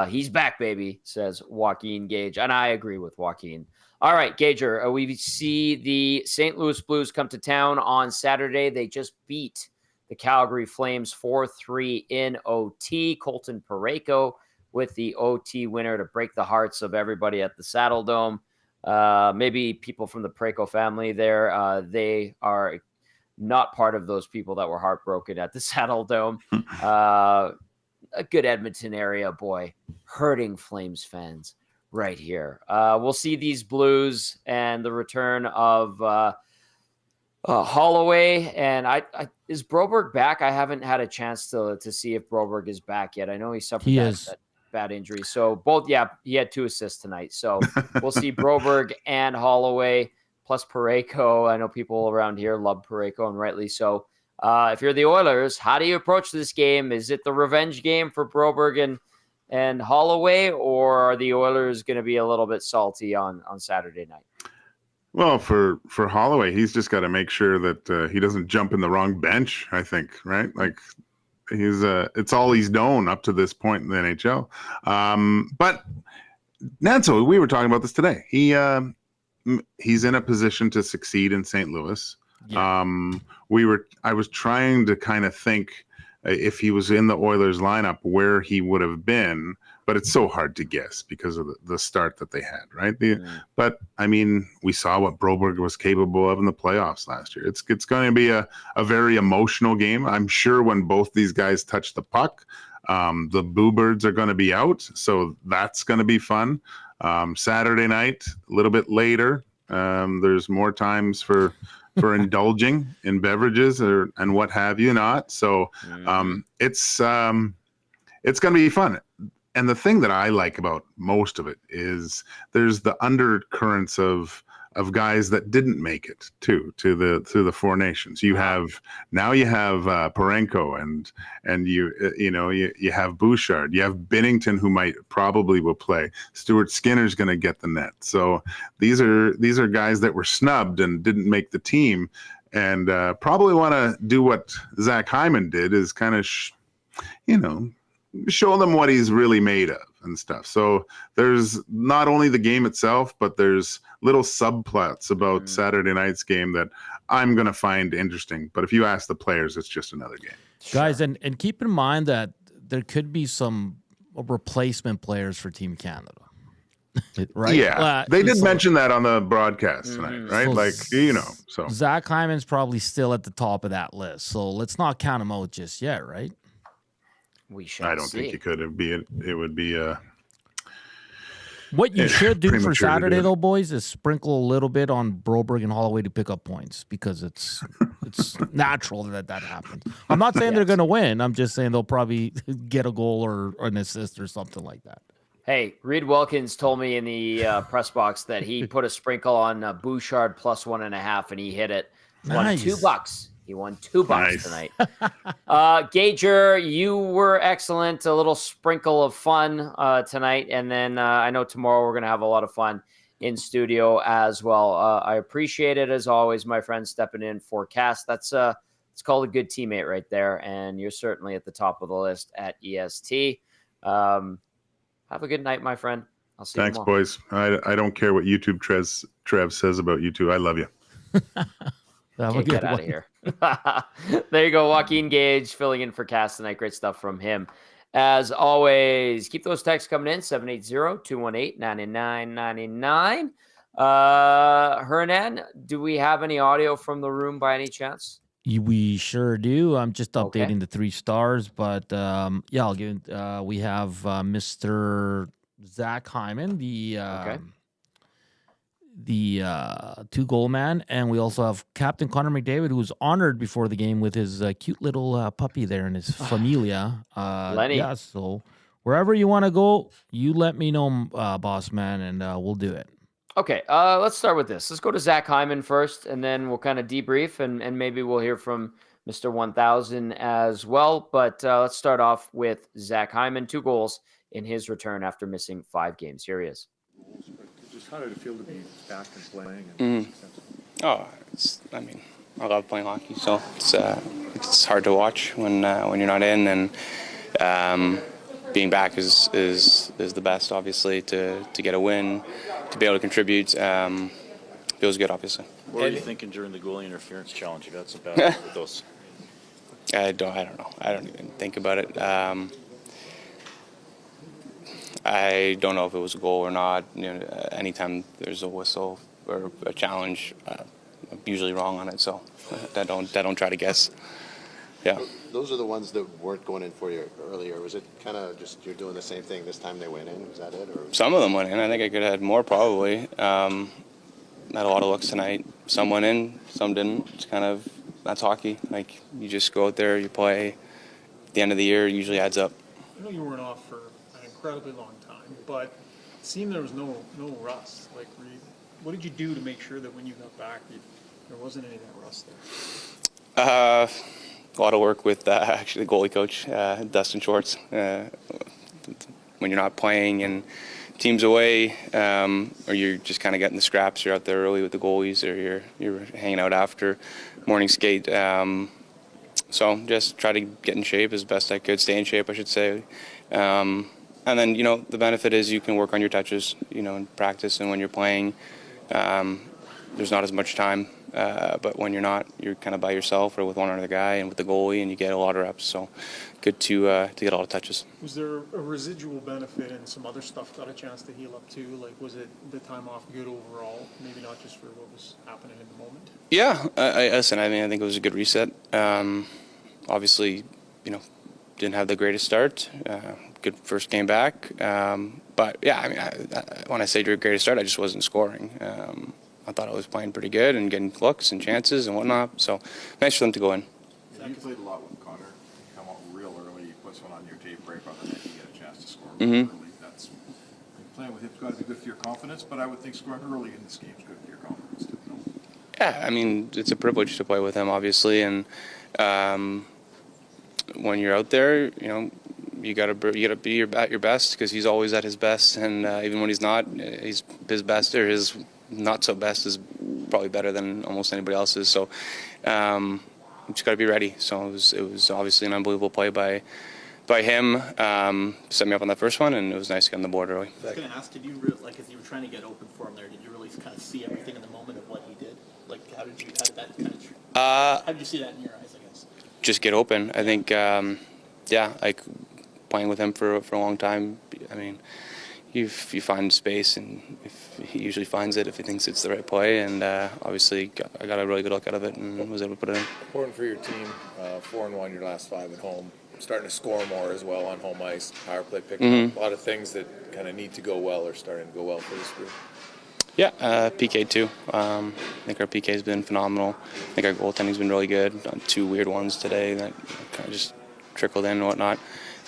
He's back, baby, says Joaquin Gage. And I agree with Joaquin. All right, Gager, we see the St. Louis Blues come to town on Saturday. They just beat the Calgary Flames 4-3 in OT. Colton Parayko with the OT winner to break the hearts of everybody at the Saddle Dome. Maybe people from the Parayko family there. They are not part of those people that were heartbroken at the Saddle Dome. A good Edmonton area boy, hurting Flames fans right here. We'll see these Blues and the return of Holloway. And is Broberg back? I haven't had a chance to see if Broberg is back yet. I know he suffered that bad injury. So both, he had 2 assists tonight. So we'll see Broberg and Holloway plus Parayko. I know people around here love Parayko, and rightly so. If you're the Oilers, how do you approach this game? Is it the revenge game for Broberg and Holloway, or are the Oilers going to be a little bit salty on Saturday night? Well, for Holloway, he's just got to make sure that he doesn't jump in the wrong bench, I think, right? Like, it's all he's known up to this point in the NHL. But Nanso, we were talking about this today. He's in a position to succeed in St. Louis. Yeah. I was trying to kind of think if he was in the Oilers lineup where he would have been, but it's so hard to guess because of the start that they had, right? But I mean, we saw what Broberg was capable of in the playoffs last year. It's going to be a very emotional game. I'm sure when both these guys touch the puck, the Boo Birds are going to be out, so that's going to be fun. Saturday night, a little bit later, there's more times for indulging in beverages and what have you not. So it's going to be fun. And the thing that I like about most of it is there's the undercurrents of guys that didn't make it to the Four Nations. You have Parenko and you have Bouchard. You have Binnington, who probably will play. Stuart Skinner's going to get the net. So these are guys that were snubbed and didn't make the team, and probably want to do what Zack Hyman did, is kind of show them what he's really made of and stuff. So there's not only the game itself, but there's little subplots about Saturday night's game that I'm going to find interesting. But if you ask the players, it's just another game. Guys, and keep in mind that there could be some replacement players for Team Canada. right? Yeah, they did mention that on the broadcast tonight, right? So Zack Hyman's probably still at the top of that list. So let's not count him out just yet, right? We shall I don't think you could. It would be what you should do for Saturday, though, boys, is sprinkle a little bit on Broberg and Holloway to pick up points because it's natural that happens. I'm not saying they're going to win. I'm just saying they'll probably get a goal or an assist or something like that. Hey, Reid Wilkins told me in the press box that he put a sprinkle on Bouchard plus 1.5, and he hit it. Nice. Won $2. He won $2 tonight. Gager, you were excellent. A little sprinkle of fun tonight. And then I know tomorrow we're going to have a lot of fun in studio as well. I appreciate it, as always, my friend, stepping in for Cass. It's called a good teammate right there. And you're certainly at the top of the list at EST. Have a good night, my friend. I'll see you tomorrow. Thanks, boys. I don't care what YouTube Trev says about you two. I love you. Can't get out of here. There you go, Joaquin Gage filling in for Cass tonight. Great stuff from him. As always, keep those texts coming in, 780-218-9999. Hernan, do we have any audio from the room by any chance? We sure do. I'm just updating the 3 stars, but I'll give it. We have Mr. Zack Hyman, the 2-goal man, and we also have Captain Connor McDavid, who was honored before the game with his cute little puppy there and his familia. Lenny. Yeah, so wherever you want to go, you let me know, boss man, and we'll do it. Okay, let's start with this. Let's go to Zach Hyman first, and then we'll kind of debrief, and maybe we'll hear from Mr. 1000 as well. But let's start off with Zach Hyman, 2 goals in his return after missing 5 games. Here he is. Just how did it feel to be back and playing? I love playing hockey, so it's hard to watch when you're not in, and being back is the best, obviously, to get a win, to be able to contribute. Feels good, obviously. What were you thinking during the goalie interference challenge? You got some bad with those. I don't know. I don't even think about it. I don't know if it was a goal or not. Anytime there's a whistle or a challenge, I'm usually wrong on it. So I don't try to guess. Yeah. Those are the ones that weren't going in for you earlier. Was it kind of just you're doing the same thing this time they went in? Was that it? Or some of them went in. I think I could have had more probably. Had a lot of looks tonight. Some went in, some didn't. It's that's hockey. Like, you just go out there, you play. At the end of the year, it usually adds up. I know you weren't off for an incredibly long time, but it seemed there was no rust. Like, what did you do to make sure that when you got back, there wasn't any of that rust there? A lot of work with actually the goalie coach, Dustin Schwartz. When you're not playing and team's away, or you're just kind of getting the scraps, you're out there early with the goalies, or you're hanging out after morning skate. So just try to get in shape as best I could, stay in shape, I should say. And then, the benefit is you can work on your touches, in practice, and when you're playing, there's not as much time. But when you're not, you're kind of by yourself or with one other guy and with the goalie, and you get a lot of reps. So good to get a lot of touches. Was there a residual benefit and some other stuff got a chance to heal up too? Like, was it the time off good overall? Maybe not just for what was happening in the moment? Yeah, I think it was a good reset. Obviously, didn't have the greatest start. Good first game back. But yeah, when I say greatest start, I just wasn't scoring. I thought I was playing pretty good and getting looks and chances and whatnot. So nice for them to go in. Yeah, you played a lot with Connor. You come out real early. You put someone on your tape right by the net. You get a chance to score early. That's playing with him's got to be good for your confidence. But I would think scoring early in this game is good for your confidence too. Yeah, it's a privilege to play with him, obviously, and when you're out there, you gotta be at your best, because he's always at his best, and even when he's not, his best or his not so best is probably better than almost anybody else's. So you just got to be ready. So it was obviously an unbelievable play by him. Set me up on that first one, and it was nice to get on the board early. I was going to ask, did you as you were trying to get open for him there, did you really kind of see everything in the moment of what he did? Like, how did you see that in your eyes, I guess? Just get open. I think, like playing with him for a long time. you find space, and if he usually finds it if he thinks it's the right play. And obviously, I got a really good look out of it and was able to put it in. Important for your team, 4-1 your last 5 at home. Starting to score more as well on home ice. Power play picking up. A lot of things that kind of need to go well are starting to go well for this group. Yeah, PK too. I think our PK has been phenomenal. I think our goaltending's been really good. 2 weird ones today that kind of just trickled in and whatnot.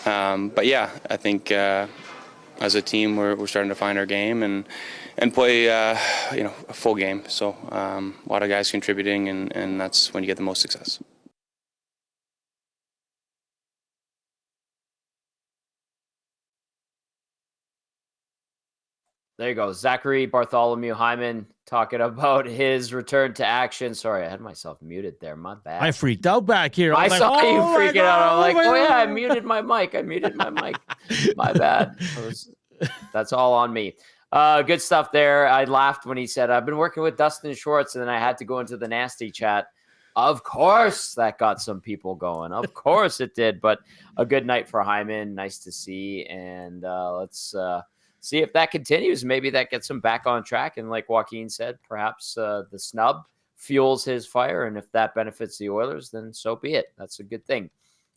But yeah, I think as a team we're starting to find our game and play a full game. So a lot of guys contributing, and that's when you get the most success. There you go. Zachary Bartholomew Hyman talking about his return to action. Sorry, I had myself muted there. My bad. I freaked out back here. I saw you freaking out. I'm like, my oh yeah, I God." muted my mic. My bad. That's all on me. Good stuff there. I laughed when he said, I've been working with Dustin Schwartz, and then I had to go into the nasty chat. Of course, that got some people going. Of course it did. But a good night for Hyman. Nice to see. And let's see if that continues. Maybe that gets him back on track. And like Joaquin said, perhaps the snub fuels his fire. And if that benefits the Oilers, then so be it. That's a good thing.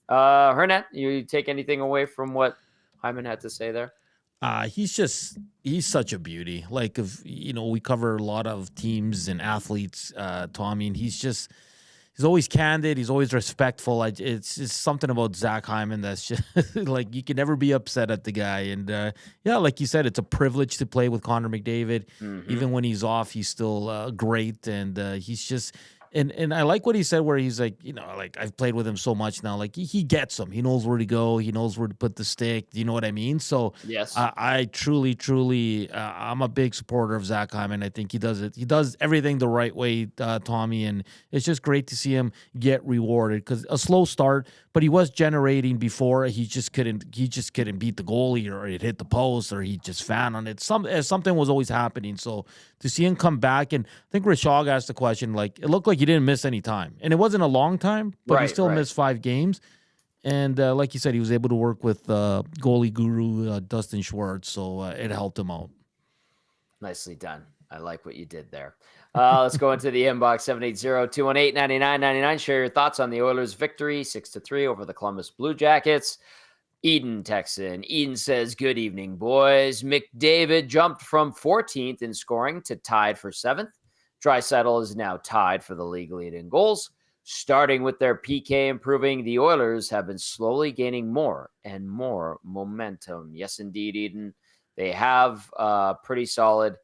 Hernan, you take anything away from what Hyman had to say there? He's such a beauty. Like, if we cover a lot of teams and athletes, Tommy, and he's always candid. He's always respectful. It's just something about Zach Hyman that's just like, you can never be upset at the guy. And like you said, it's a privilege to play with Connor McDavid. Even when he's off, he's still great. And he's just. And I like what he said, where he's like, I've played with him so much now. Like, he gets him. He knows where to go. He knows where to put the stick. Do you know what I mean? So yes, I truly, I'm a big supporter of Zach Hyman. I think he does it. He does everything the right way, Tommy. And it's just great to see him get rewarded, because a slow start, but he was generating before. He just couldn't beat the goalie, or it hit the post, or he just fan on it. Something was always happening. So to see him come back, and I think Rishog asked the question, like, it looked like he didn't miss any time. And it wasn't a long time, but he still missed 5 games. And like you said, he was able to work with goalie guru Dustin Schwartz, so it helped him out. Nicely done. I like what you did there. Let's go into the inbox, 780-218-9999. Share your thoughts on the Oilers' victory, 6-3 over the Columbus Blue Jackets. Eden Texan. Eden says, good evening, boys. McDavid jumped from 14th in scoring to tied for 7th. Draisaitl is now tied for the league lead in goals. Starting with their PK improving, the Oilers have been slowly gaining more and more momentum. Yes, indeed, Eden. They have pretty solid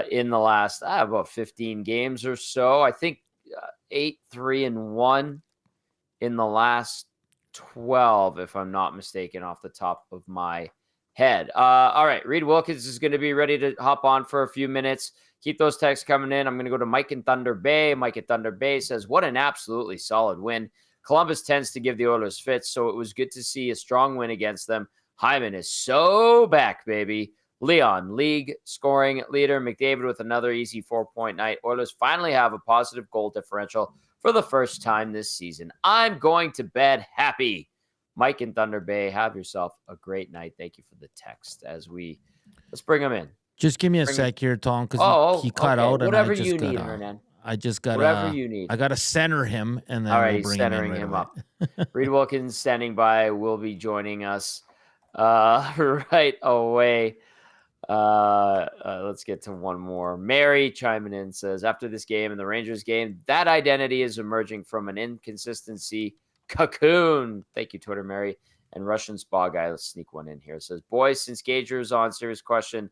in the last about 15 games or so. I think 8-3-1 in the last 12, if I'm not mistaken, off the top of my head. All right, Reid Wilkins is going to be ready to hop on for a few minutes. Keep those texts coming in. I'm going to go to Mike in Thunder Bay. Mike at Thunder Bay says, what an absolutely solid win. Columbus tends to give the Oilers fits, so it was good to see a strong win against them. Hyman is so back, baby. Leon, league scoring leader. McDavid with another easy 4-point night. Oilers finally have a positive goal differential for the first time this season. I'm going to bed happy. Mike in Thunder Bay, have yourself a great night. Thank you for the text. Let's bring him in. Just give me a sec here, Tom, because he cut out. Whatever and you need, Hernan. I just got whatever you need. I got to center him, and then all right, we'll bring centering him him up. Reid Wilkins standing by will be joining us right away. Let's get to one more. Mary chiming in says, after this game and the Rangers game, that identity is emerging from an inconsistency cocoon. Thank you, Twitter Mary. And Russian Spa guy, let's sneak one in here. It says, boys, since Gager is on, serious question.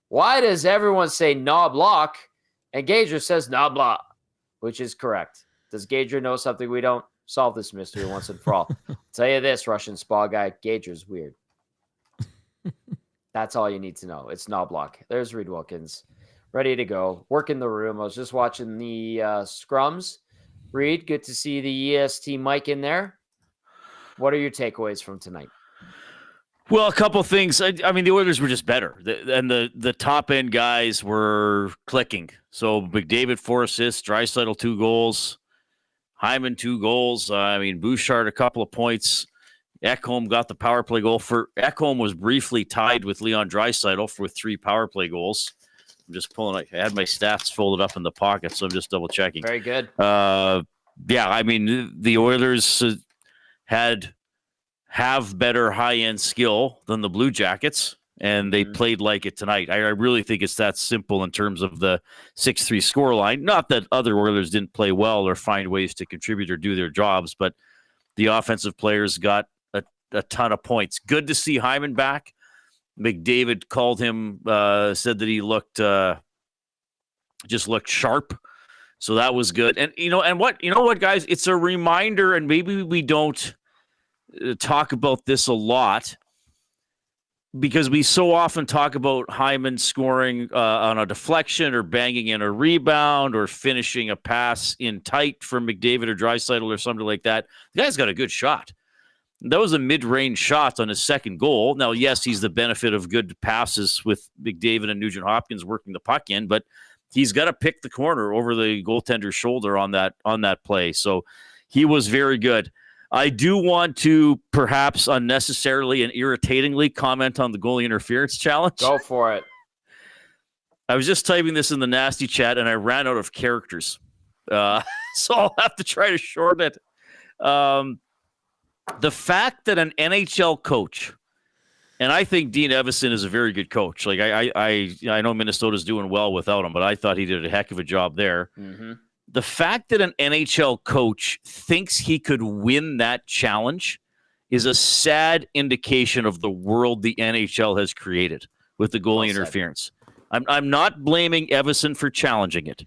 Why does everyone say knob lock and Gager says knob lock, which is correct? Does Gager know something we don't? Solve this mystery once and for all. I'll tell you this, Russian Spa guy, Gager's weird. That's all you need to know. It's knob lock. There's Reid Wilkins, ready to go. Work in the room. I was just watching the scrums. Reid, good to see the EST mic in there. What are your takeaways from tonight? Well, a couple things. I mean, the Oilers were just better, and the top end guys were clicking. So McDavid 4 assists, Draisaitl 2 goals, Hyman 2 goals. I mean, Bouchard a couple of points. Ekholm got the power play goal. Ekholm was briefly tied with Leon Draisaitl with 3 power play goals. I'm just pulling. I had my stats folded up in the pocket, so I'm just double checking. Very good. Yeah, I mean, the Oilers have better high-end skill than the Blue Jackets, and they played like it tonight. I really think it's that simple in terms of the 6-3 scoreline. Not that other Oilers didn't play well or find ways to contribute or do their jobs, but the offensive players got a ton of points. Good to see Hyman back. McDavid called him, said that he just looked sharp. So that was good. And what, guys, it's a reminder, and maybe we don't talk about this a lot because we so often talk about Hyman scoring on a deflection or banging in a rebound or finishing a pass in tight from McDavid or Draisaitl or something like that. The guy's got a good shot. That was a mid-range shot on his second goal. Now, yes, he's the benefit of good passes with McDavid and Nugent Hopkins working the puck in, but he's got to pick the corner over the goaltender's shoulder on that play. So he was very good. I do want to perhaps unnecessarily and irritatingly comment on the goalie interference challenge. Go for it. I was just typing this in the nasty chat, and I ran out of characters. So I'll have to try to shorten it. The fact that an NHL coach, and I think Dean Evason is a very good coach. Like I know Minnesota's doing well without him, but I thought he did a heck of a job there. Mm-hmm. The fact that an NHL coach thinks he could win that challenge is a sad indication of the world the NHL has created with the goalie interference. I'm not blaming Evason for challenging it,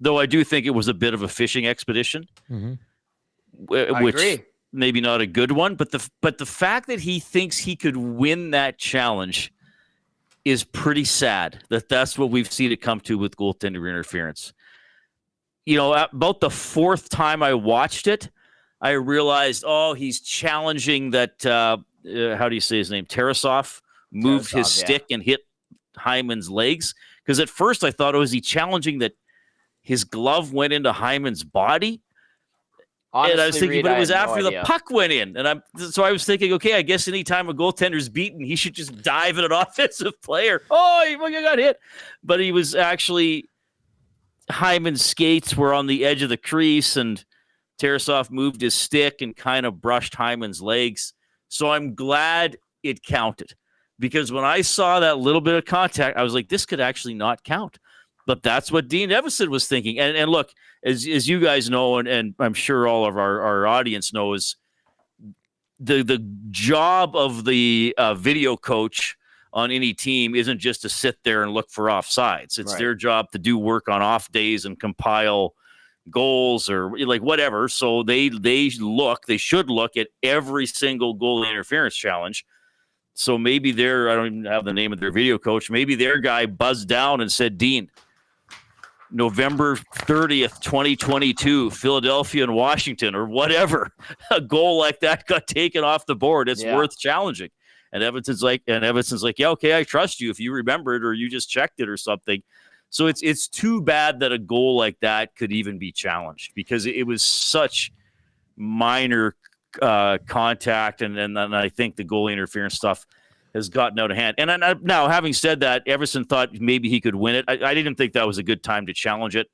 though I do think it was a bit of a fishing expedition. Mm-hmm. I agree. Maybe not a good one, but the fact that he thinks he could win that challenge is pretty sad. That's what we've seen it come to with goaltender interference. About the 4th time I watched it, I realized, he's challenging that. How do you say his name? Tarasov moved his stick and hit Hyman's legs. Because at first I thought, is he challenging that his glove went into Hyman's body? Honestly, and I was thinking, but it was after the puck went in. And so I was thinking, okay, I guess anytime a goaltender's beaten, he should just dive at an offensive player. Oh, he got hit. But he was actually, Hyman's skates were on the edge of the crease, and Tarasov moved his stick and kind of brushed Hyman's legs. So I'm glad it counted. Because when I saw that little bit of contact, I was like, this could actually not count. But that's what Dean Evason was thinking. And look, as you guys know, and I'm sure all of our audience knows, the job of the video coach on any team isn't just to sit there and look for offsides. It's their job to do work on off days and compile goals or like whatever. So they should look at every single goal interference challenge. So maybe I don't even have the name of their video coach. Maybe their guy buzzed down and said, Dean, November 30th, 2022, Philadelphia and Washington or whatever, a goal like that got taken off the board. It's worth challenging. And Evanson's like, yeah, okay, I trust you if you remember it or you just checked it or something. So it's too bad that a goal like that could even be challenged because it was such minor contact. And I think the goal interference stuff has gotten out of hand. And now, having said that, Everson thought maybe he could win it. I didn't think that was a good time to challenge it.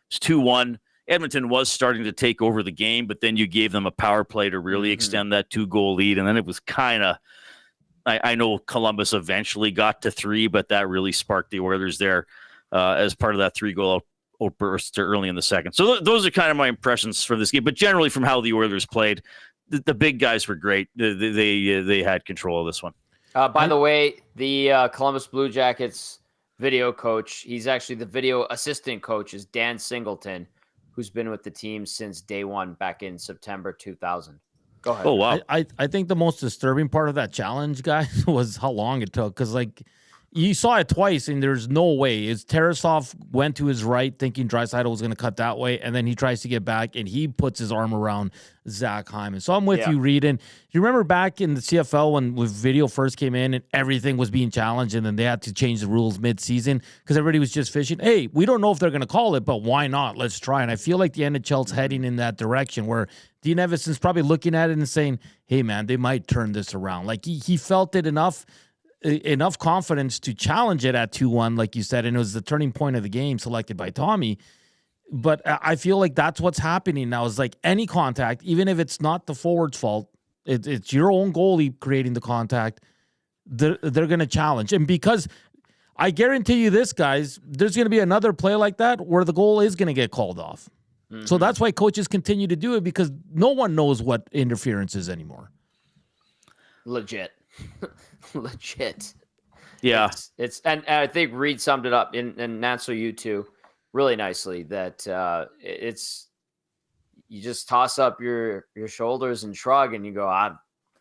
It's 2-1. Edmonton was starting to take over the game, but then you gave them a power play to really extend that 2-goal lead. And then it was kind of, I know Columbus eventually got to 3, but that really sparked the Oilers there as part of that 3-goal outburst early in the second. So those are kind of my impressions from this game, but generally from how the Oilers played, the big guys were great. They had control of this one. By the way, the Columbus Blue Jackets video coach, he's actually the video assistant coach, is Dan Singleton, who's been with the team since day one back in September 2000. Go ahead. Oh, wow. I think the most disturbing part of that challenge, guys, was how long it took. Because, like, You saw it twice, and there's no way. Tarasov went to his right thinking Draisaitl was going to cut that way, and then he tries to get back, and he puts his arm around Zach Hyman. So I'm with you, Reid. And you remember back in the CFL when video first came in and everything was being challenged, and then they had to change the rules mid-season because everybody was just fishing. Hey, we don't know if they're going to call it, but why not? Let's try. And I feel like the NHL's heading in that direction where Dean Evason's probably looking at it and saying, hey, man, they might turn this around. Like he felt it enough confidence to challenge it at 2-1, like you said, and it was the turning point of the game selected by Tommy. But I feel like that's what's happening now is like any contact, even if it's not the forward's fault, it's your own goalie creating the contact, they're going to challenge. And because I guarantee you this, guys, there's going to be another play like that where the goal is going to get called off. Mm-hmm. So that's why coaches continue to do it because no one knows what interference is anymore. Legit. Yeah. It's and I think Reid summed it up and Nancel, you too, really nicely that it's you just toss up your shoulders and shrug and you go,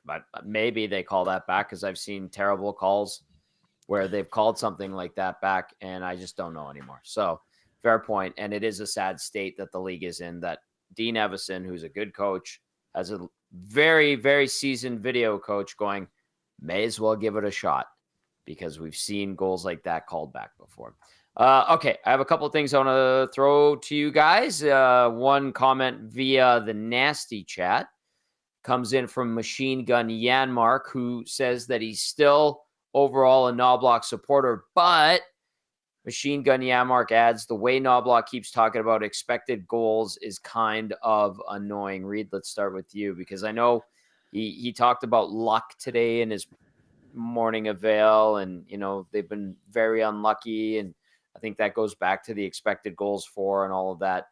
but maybe they call that back because I've seen terrible calls where they've called something like that back and I just don't know anymore. So fair point. And it is a sad state that the league is in, that Dean Evason, who's a good coach, has a very, very seasoned video coach going, may as well give it a shot because we've seen goals like that called back before. Okay, I have a couple of things I want to throw to you guys. One comment via the nasty chat comes in from Machine Gun Yanmark, who says that he's still overall a Knobloch supporter, but Machine Gun Yanmark adds, the way Knobloch keeps talking about expected goals is kind of annoying. Reid, let's start with you because I know he talked about luck today in his morning avail, and they've been very unlucky, and I think that goes back to the expected goals for and all of that.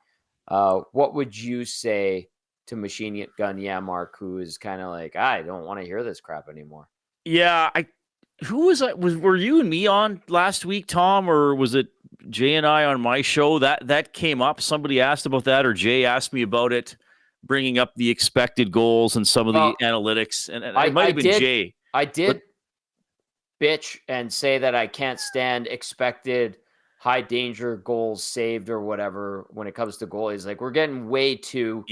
What would you say to Machine Gun Yanmark, who is kind of like, I don't want to hear this crap anymore? Yeah, who was that? Were you and me on last week, Tom, or was it Jay and I on my show? That came up. Somebody asked about that, or Jay asked me about it, bringing up the expected goals and some of the analytics. And it might have been Jay. I did bitch and say that I can't stand expected high danger goals saved or whatever when it comes to goalies. Like, we're getting way too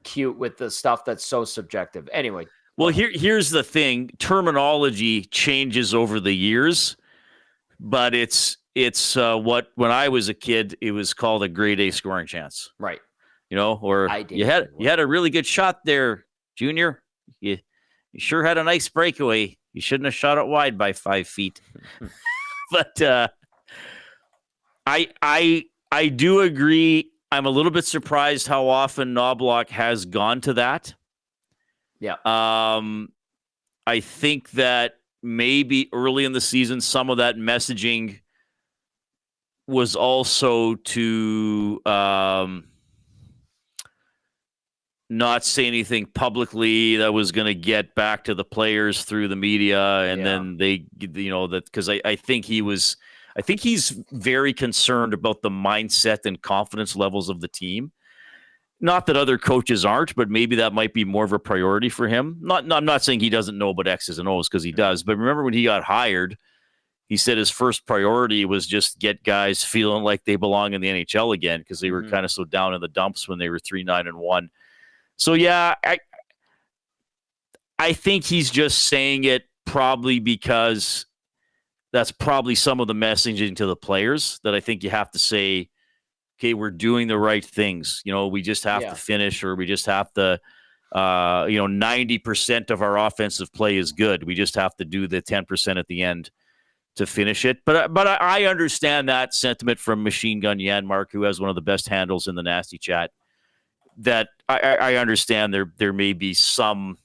cute with the stuff that's so subjective. Anyway. Well, here's the thing. Terminology changes over the years, but it's what when I was a kid, it was called a grade A scoring chance. Right. Or you had a really good shot there, Junior. You sure had a nice breakaway. You shouldn't have shot it wide by 5 feet. But I do agree. I'm a little bit surprised how often Knobloch has gone to that. Yeah. I think that maybe early in the season, some of that messaging was also to not say anything publicly that was going to get back to the players through the media. And then they, that because I think he's very concerned about the mindset and confidence levels of the team. Not that other coaches aren't, but maybe that might be more of a priority for him. I'm not saying he doesn't know about X's and O's because he does. But remember when he got hired, he said his first priority was just get guys feeling like they belong in the NHL again because they were kind of so down in the dumps when they were 3-9-1. So, yeah, I think he's just saying it probably because that's probably some of the messaging to the players that I think you have to say, okay, we're doing the right things. We just have to finish, or we just have to, 90% of our offensive play is good. We just have to do the 10% at the end to finish it. But I understand that sentiment from Machine Gun Yanmark, who has one of the best handles in the nasty chat, that I understand there may be some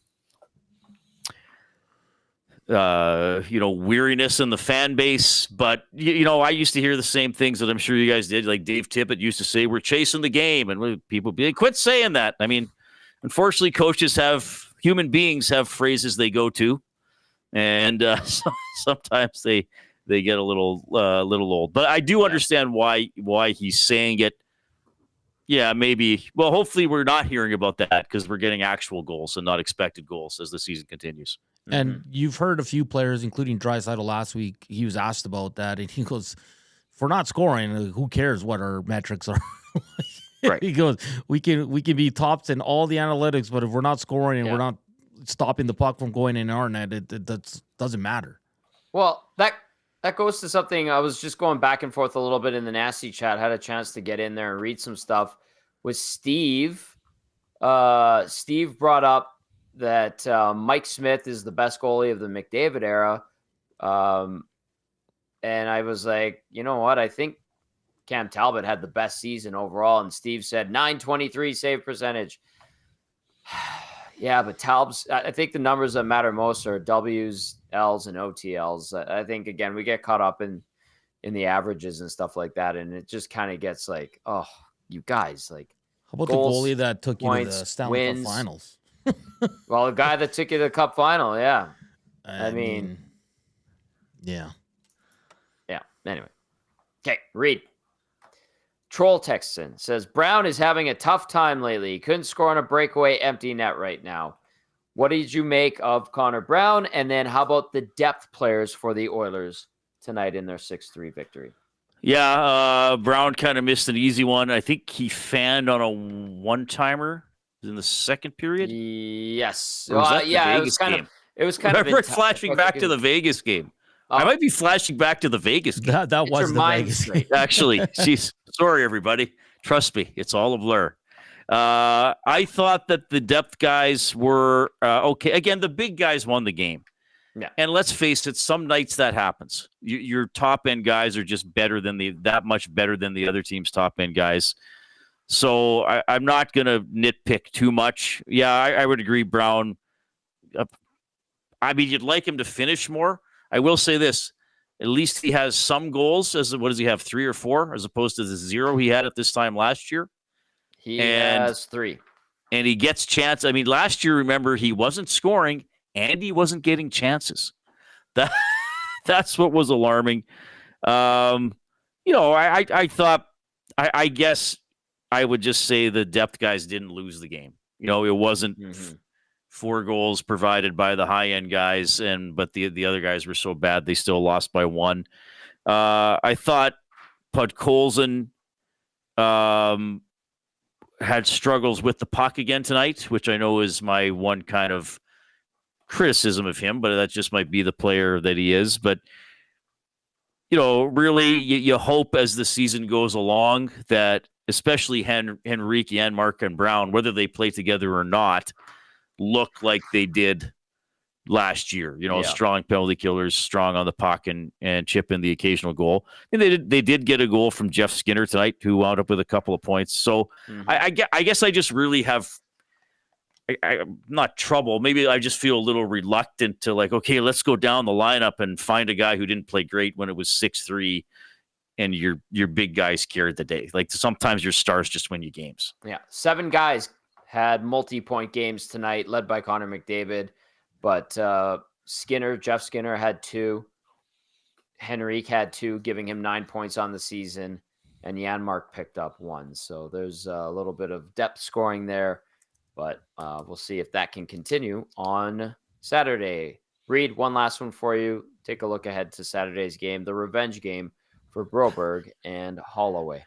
weariness in the fan base, but I used to hear the same things that I'm sure you guys did. Like Dave Tippett used to say, we're chasing the game, and people be like, quit saying that. I mean, unfortunately, human beings have phrases they go to, and sometimes they get a little old. But I do understand why he's saying it. Yeah, maybe. Well, hopefully we're not hearing about that because we're getting actual goals and not expected goals as the season continues. And you've heard a few players, including Draisaitl last week, he was asked about that, and he goes, if we're not scoring, who cares what our metrics are? Right. He goes, we can be tops in all the analytics, but if we're not scoring and we're not stopping the puck from going in our net, it doesn't matter. Well, that goes to something I was just going back and forth a little bit in the nasty chat. Had a chance to get in there and read some stuff with Steve. Steve brought up that Mike Smith is the best goalie of the McDavid era. And I was like, you know what? I think Cam Talbot had the best season overall. And Steve said 923 save percentage. Yeah, but Talb's, I think the numbers that matter most are W's, L's, and OTLs. I think, again, we get caught up in the averages and stuff like that. And it just kind of gets like, oh, you guys, like. How about goals, the goalie that took you to the Stanley Cup Finals? Well, the guy that took you to the Cup Final, yeah. I mean, yeah. Yeah, anyway. Okay, Reid. Troll texts in, says, Brown is having a tough time lately. He couldn't score on a breakaway empty net right now. What did you make of Connor Brown? And then how about the depth players for the Oilers tonight in their 6-3 victory? Yeah, Brown kind of missed an easy one. I think he fanned on a one-timer in the second period. Yes. Yeah, it was kind of. Remember flashing back to the Vegas game. I might be flashing back to the Vegas game. That was the Vegas game. Actually, jeez, sorry, everybody. Trust me, it's all a blur. I thought that the depth guys were okay. Again, the big guys won the game. Yeah. And let's face it, some nights that happens. Your top end guys are just that much better than the other team's top end guys. So I'm not going to nitpick too much. Yeah, I would agree, Brown. I mean, you'd like him to finish more. I will say this. At least he has some goals. What does he have, 3 or 4, as opposed to the 0 he had at this time last year? He has 3. And he gets chance. I mean, last year, remember, he wasn't scoring and he wasn't getting chances. That's what was alarming. I thought, I guess I would just say the depth guys didn't lose the game. It wasn't 4 goals provided by the high-end guys, but the other guys were so bad they still lost by 1. I thought Podkolzin had struggles with the puck again tonight, which I know is my one kind of criticism of him, but that just might be the player that he is. But, really you hope as the season goes along that especially Henrique, Janmark, and Brown, whether they play together or not, look like they did last year. Strong penalty killers, strong on the puck, and chip in the occasional goal. And they did get a goal from Jeff Skinner tonight, who wound up with a couple of points. So I guess I just really have I'm not trouble. Maybe I just feel a little reluctant to okay, let's go down the lineup and find a guy who didn't play great when it was 6-3 and your big guys carried the day. Sometimes your stars just win you games. Yeah. 7 guys had multi-point games tonight, led by Connor McDavid. But Jeff Skinner had 2. Henrique had 2, giving him 9 points on the season. And Janmark picked up 1. So there's a little bit of depth scoring there. But we'll see if that can continue on Saturday. Reid, one last one for you. Take a look ahead to Saturday's game, the revenge game for Broberg and Holloway.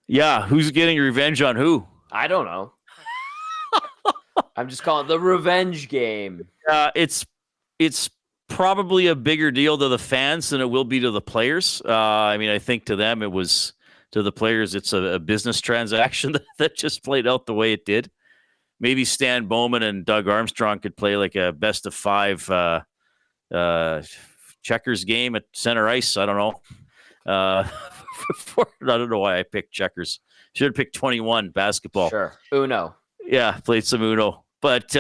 Yeah, who's getting revenge on who? I don't know. I'm just calling it the revenge game. It's probably a bigger deal to the fans than it will be to the players. I think to them to the players, it's a business transaction that just played out the way it did. Maybe Stan Bowman and Doug Armstrong could play like a best of 5 checkers game at center ice. I don't know. I don't know why I picked checkers. Should have picked 21 basketball. Sure. Uno. Yeah, played some Uno. But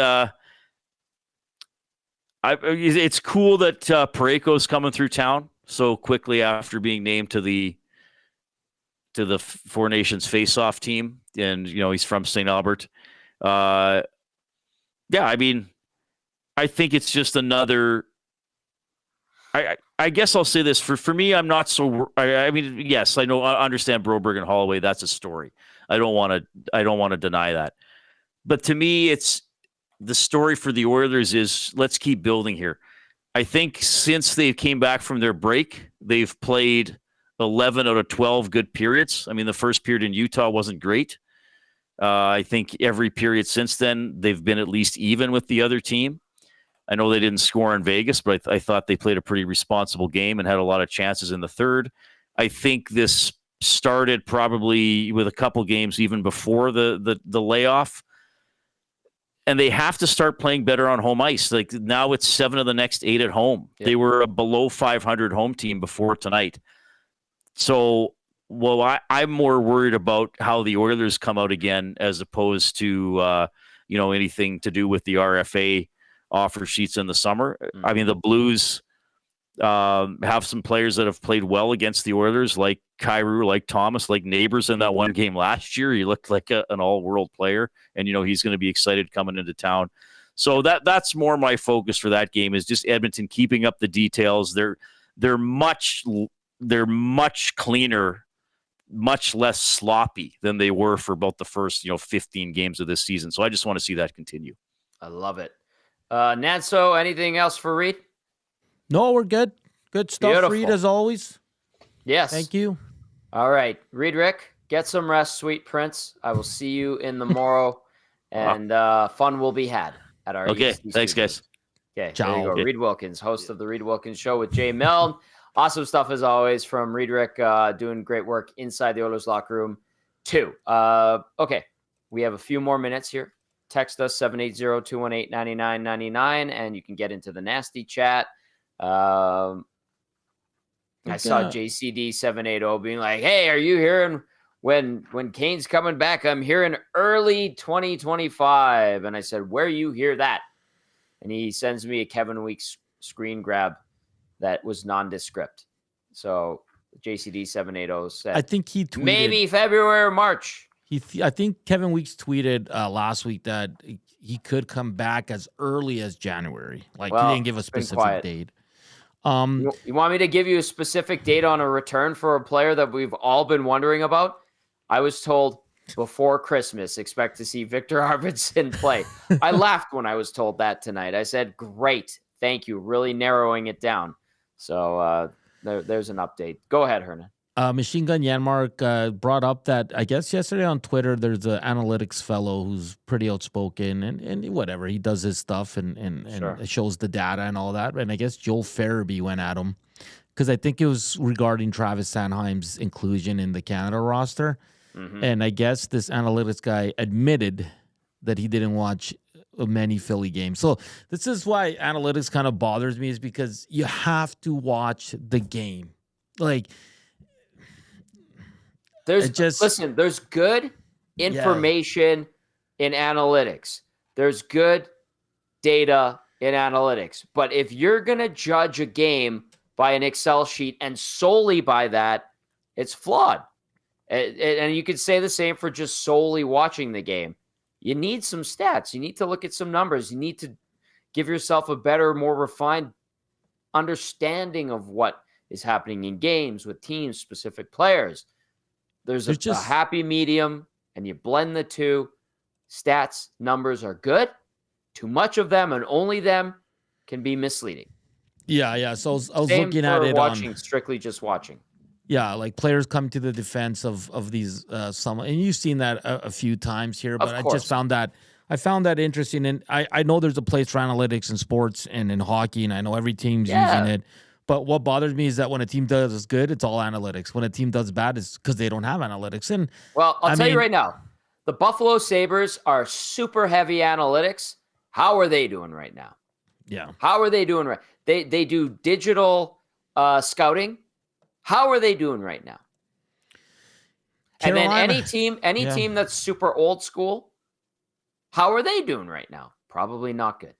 it's cool that Parayko's coming through town so quickly after being named to the Four Nations face-off team. And, he's from St. Albert. I think it's just another... I I guess I'll say this for me. I'm not so. I mean, yes, I know. I understand Broberg and Holloway. That's a story. I don't want to deny that. But to me, it's the story for the Oilers is let's keep building here. I think since they came back from their break, they've played 11 out of 12 good periods. I mean, the first period in Utah wasn't great. I think every period since then, they've been at least even with the other team. I know they didn't score in Vegas, but I thought they played a pretty responsible game and had a lot of chances in the third. I think this started probably with a couple games even before the layoff. And they have to start playing better on home ice. Like now it's 7 of the next 8 at home. Yeah. They were a below 500 home team before tonight. So, I'm more worried about how the Oilers come out again as opposed to, anything to do with the RFA offer sheets in the summer. Mm-hmm. I mean, the Blues have some players that have played well against the Oilers, like Kyrou, like Thomas, like Neighbors in that one game last year. He looked like an all-world player, and he's going to be excited coming into town. So that's more my focus for that game is just Edmonton keeping up the details. They're much cleaner, much less sloppy than they were for about the first 15 games of this season. So I just want to see that continue. I love it. Nanso, anything else for Reid? No, we're good. Good stuff, beautiful. Reid, as always. Yes. Thank you. All right. Reid, Rick, get some rest, sweet prince. I will see you in the morrow, and fun will be had at our Okay. Thanks, guys. Okay. Ciao. There you go. Okay. Reid Wilkins, host of the Reid Wilkins Show with Jay Milne. Awesome stuff, as always, from Reid, Rick, doing great work inside the Oilers locker room, too. Okay. We have a few more minutes here. Text us 780-218-9999, and you can get into the nasty chat. I saw JCD780 being like, hey, are you hearing when Kane's coming back? I'm hearing early 2025. And I said, where you hear that? And he sends me a Kevin Weeks screen grab that was nondescript. So JCD780 said, I think he tweeted maybe February or March. I think Kevin Weeks tweeted last week that he could come back as early as January. He didn't give a specific date. You want me to give you a specific date on a return for a player that we've all been wondering about? I was told before Christmas, expect to see Victor Arvidsson play. I laughed when I was told that tonight. I said, great, thank you, really narrowing it down. So there's an update. Go ahead, Hernan. Machine Gun Yanmark brought up that, I guess yesterday on Twitter, there's an analytics fellow who's pretty outspoken and whatever. He does his stuff and sure. Shows the data and all that. And I guess Joel Farabee went at him because I think it was regarding Travis Sanheim's inclusion in the Canada roster. Mm-hmm. And I guess this analytics guy admitted that he didn't watch many Philly games. So this is why analytics kind of bothers me, is because you have to watch the game. There's good information in analytics. There's good data in analytics. But if you're going to judge a game by an Excel sheet and solely by that, it's flawed. And you could say the same for just solely watching the game. You need some stats. You need to look at some numbers. You need to give yourself a better, more refined understanding of what is happening in games with teams, specific players. There's a happy medium, and you blend the two. Stats, numbers are good. Too much of them and only them can be misleading. Yeah. So I was looking at it strictly just watching. Yeah, players come to the defense of these some, and you've seen that a few times here. But I just found that interesting, and I know there's a place for analytics in sports and in hockey, and I know every team's using it. But what bothers me is that when a team does good, it's all analytics. When a team does bad, it's because they don't have analytics. And I'll tell you right now, the Buffalo Sabres are super heavy analytics. How are they doing right now? Yeah. How are they doing right? They do digital scouting. How are they doing right now? Carolina. And then any team that's super old school, how are they doing right now? Probably not good.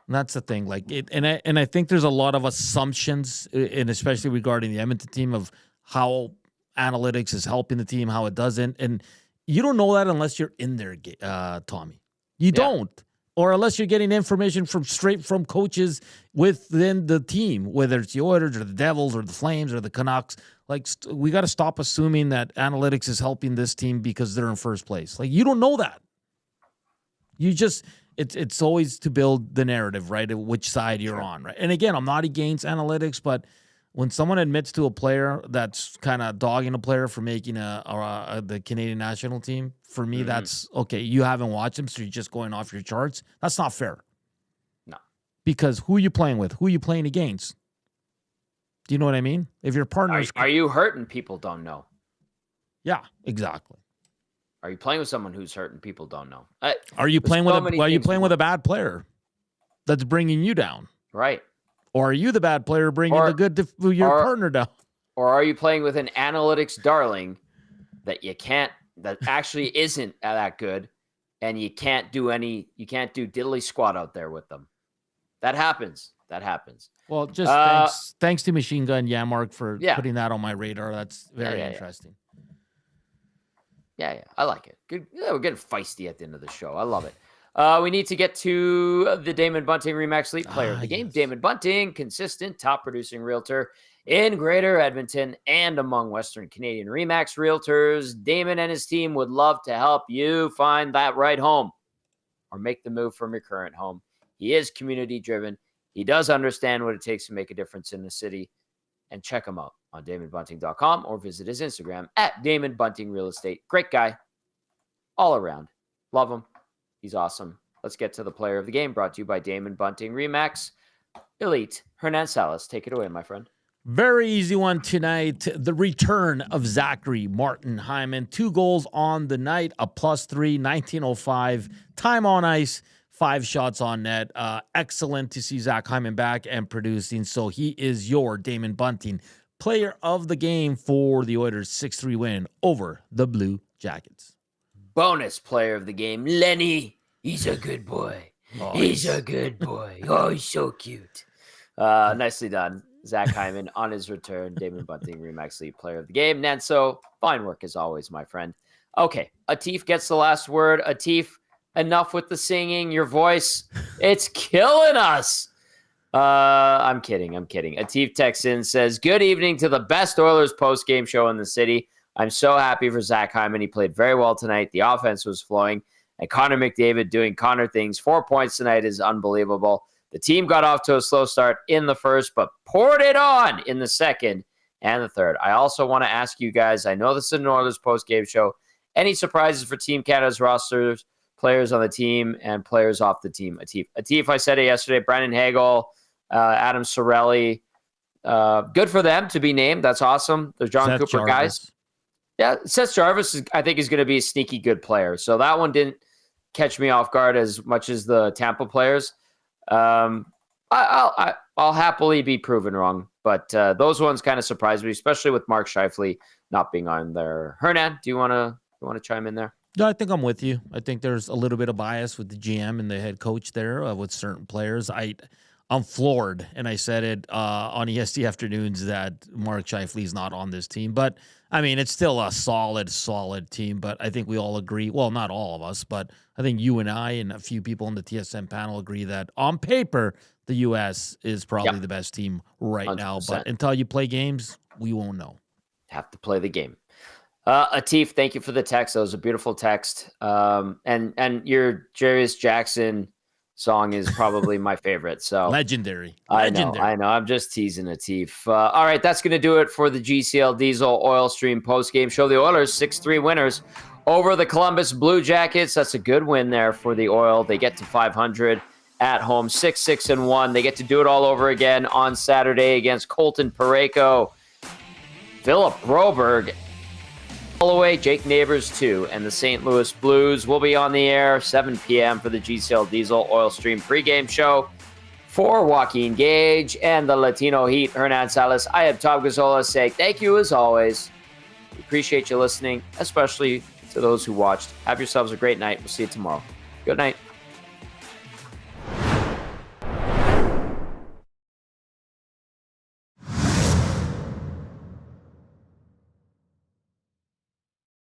And that's the thing. And I think there's a lot of assumptions, and especially regarding the Edmonton team, of how analytics is helping the team, how it doesn't. And you don't know that unless you're in there, Tommy. You don't. or unless you're getting information straight from coaches within the team, whether it's the Oilers or the Devils or the Flames or the Canucks. Like, we got to stop assuming that analytics is helping this team because they're in first place. Like, you don't know that. You just, it's always to build the narrative, right? Of which side you're on, right? And again, I'm not against analytics, but when someone admits to a player that's kind of dogging a player for making the Canadian national team, for me, that's okay. You haven't watched him, so you're just going off your charts. That's not fair. No. Because who are you playing with? Who are you playing against? Do you know what I mean? If your partner are you hurting people don't know? Yeah, exactly. Are you playing with someone who's hurt and people don't know? Are you playing with a bad player that's bringing you down? Right. Or are you the bad player bringing your partner down? Or are you playing with an analytics darling that actually isn't that good, and you can't do diddly squat out there with them? That happens. Well, just thanks to Machine Gun Yamark for putting that on my radar. That's very interesting. Yeah, I like it. Good. Yeah, we're getting feisty at the end of the show. I love it. We need to get to the Damon Bunting Remax Elite Player of the Game. Yes. Damon Bunting, consistent, top-producing realtor in Greater Edmonton and among Western Canadian Remax realtors. Damon and his team would love to help you find that right home or make the move from your current home. He is community-driven. He does understand what it takes to make a difference in the city. And check him out on DamonBunting.com or visit his Instagram at Damon Bunting Real Estate. Great guy all around. Love him. He's awesome. Let's get to the player of the game, brought to you by Damon Bunting Remax Elite. Hernan Salas, take it away, my friend. Very easy one tonight. The return of Zachary Martin Hyman. 2 goals on the night, a +3, 1905. Time on ice, 5 shots on net. Excellent to see Zack Hyman back and producing. So he is your Damon Bunting player of the game for the Oilers' 6-3 win over the Blue Jackets. Bonus player of the game, Lenny. He's a good boy. He's a good boy. Oh, he's so cute. Nicely done. Zack Hyman on his return. Damon Bunting, Remax Elite Player of the Game. Nanso, fine work as always, my friend. Okay, Atif gets the last word. Atif, enough with the singing. Your voice, it's killing us. I'm kidding. Atif texts in, says, good evening to the best Oilers post-game show in the city. I'm so happy for Zack Hyman. He played very well tonight. The offense was flowing. And Connor McDavid doing Connor things. 4 points tonight is unbelievable. The team got off to a slow start in the first, but poured it on in the second and the third. I also want to ask you guys, I know this is an Oilers post-game show, any surprises for Team Canada's rosters, players on the team, and players off the team? Atif, I said it yesterday, Brandon Hagel, Adam Sorelli. Good for them to be named. That's awesome. The John Cooper Jarvis guys. Yeah, Seth Jarvis, I think, is going to be a sneaky good player. So that one didn't catch me off guard as much as the Tampa players. I'll happily be proven wrong, but those ones kind of surprised me, especially with Mark Scheifele not being on there. Hernan, do you want to chime in there? No, I think I'm with you. I think there's a little bit of bias with the GM and the head coach there with certain players. I'm floored, and I said it on EST Afternoons that Mark Scheifele is not on this team. But, I mean, it's still a solid team. But I think we all agree, well, not all of us, but I think you and I and a few people on the TSN panel agree that on paper, the U.S. is probably the best team right 100%. Now. But until you play games, we won't know. Have to play the game. Atif, thank you for the text. That was a beautiful text. And your Jarius Jackson song is probably my favorite. So legendary. I know. I'm just teasing Atif. All right, that's going to do it for the GCL Diesel Oil Stream post-game show. The Oilers 6-3 winners over the Columbus Blue Jackets. That's a good win there for the Oil. They get to 500 at home, 6-1. They get to do it all over again on Saturday against Colton Parayko, Philip Broberg, Holloway, Jake Neighbors too, and the St. Louis Blues will be on the air 7 p.m. for the GCL Diesel Oil Stream pregame show. For Joaquin Gage and the Latino Heat, Hernan Salas, I am Tom Gazzola saying thank you as always. We appreciate you listening, especially to those who watched. Have yourselves a great night. We'll see you tomorrow. Good night.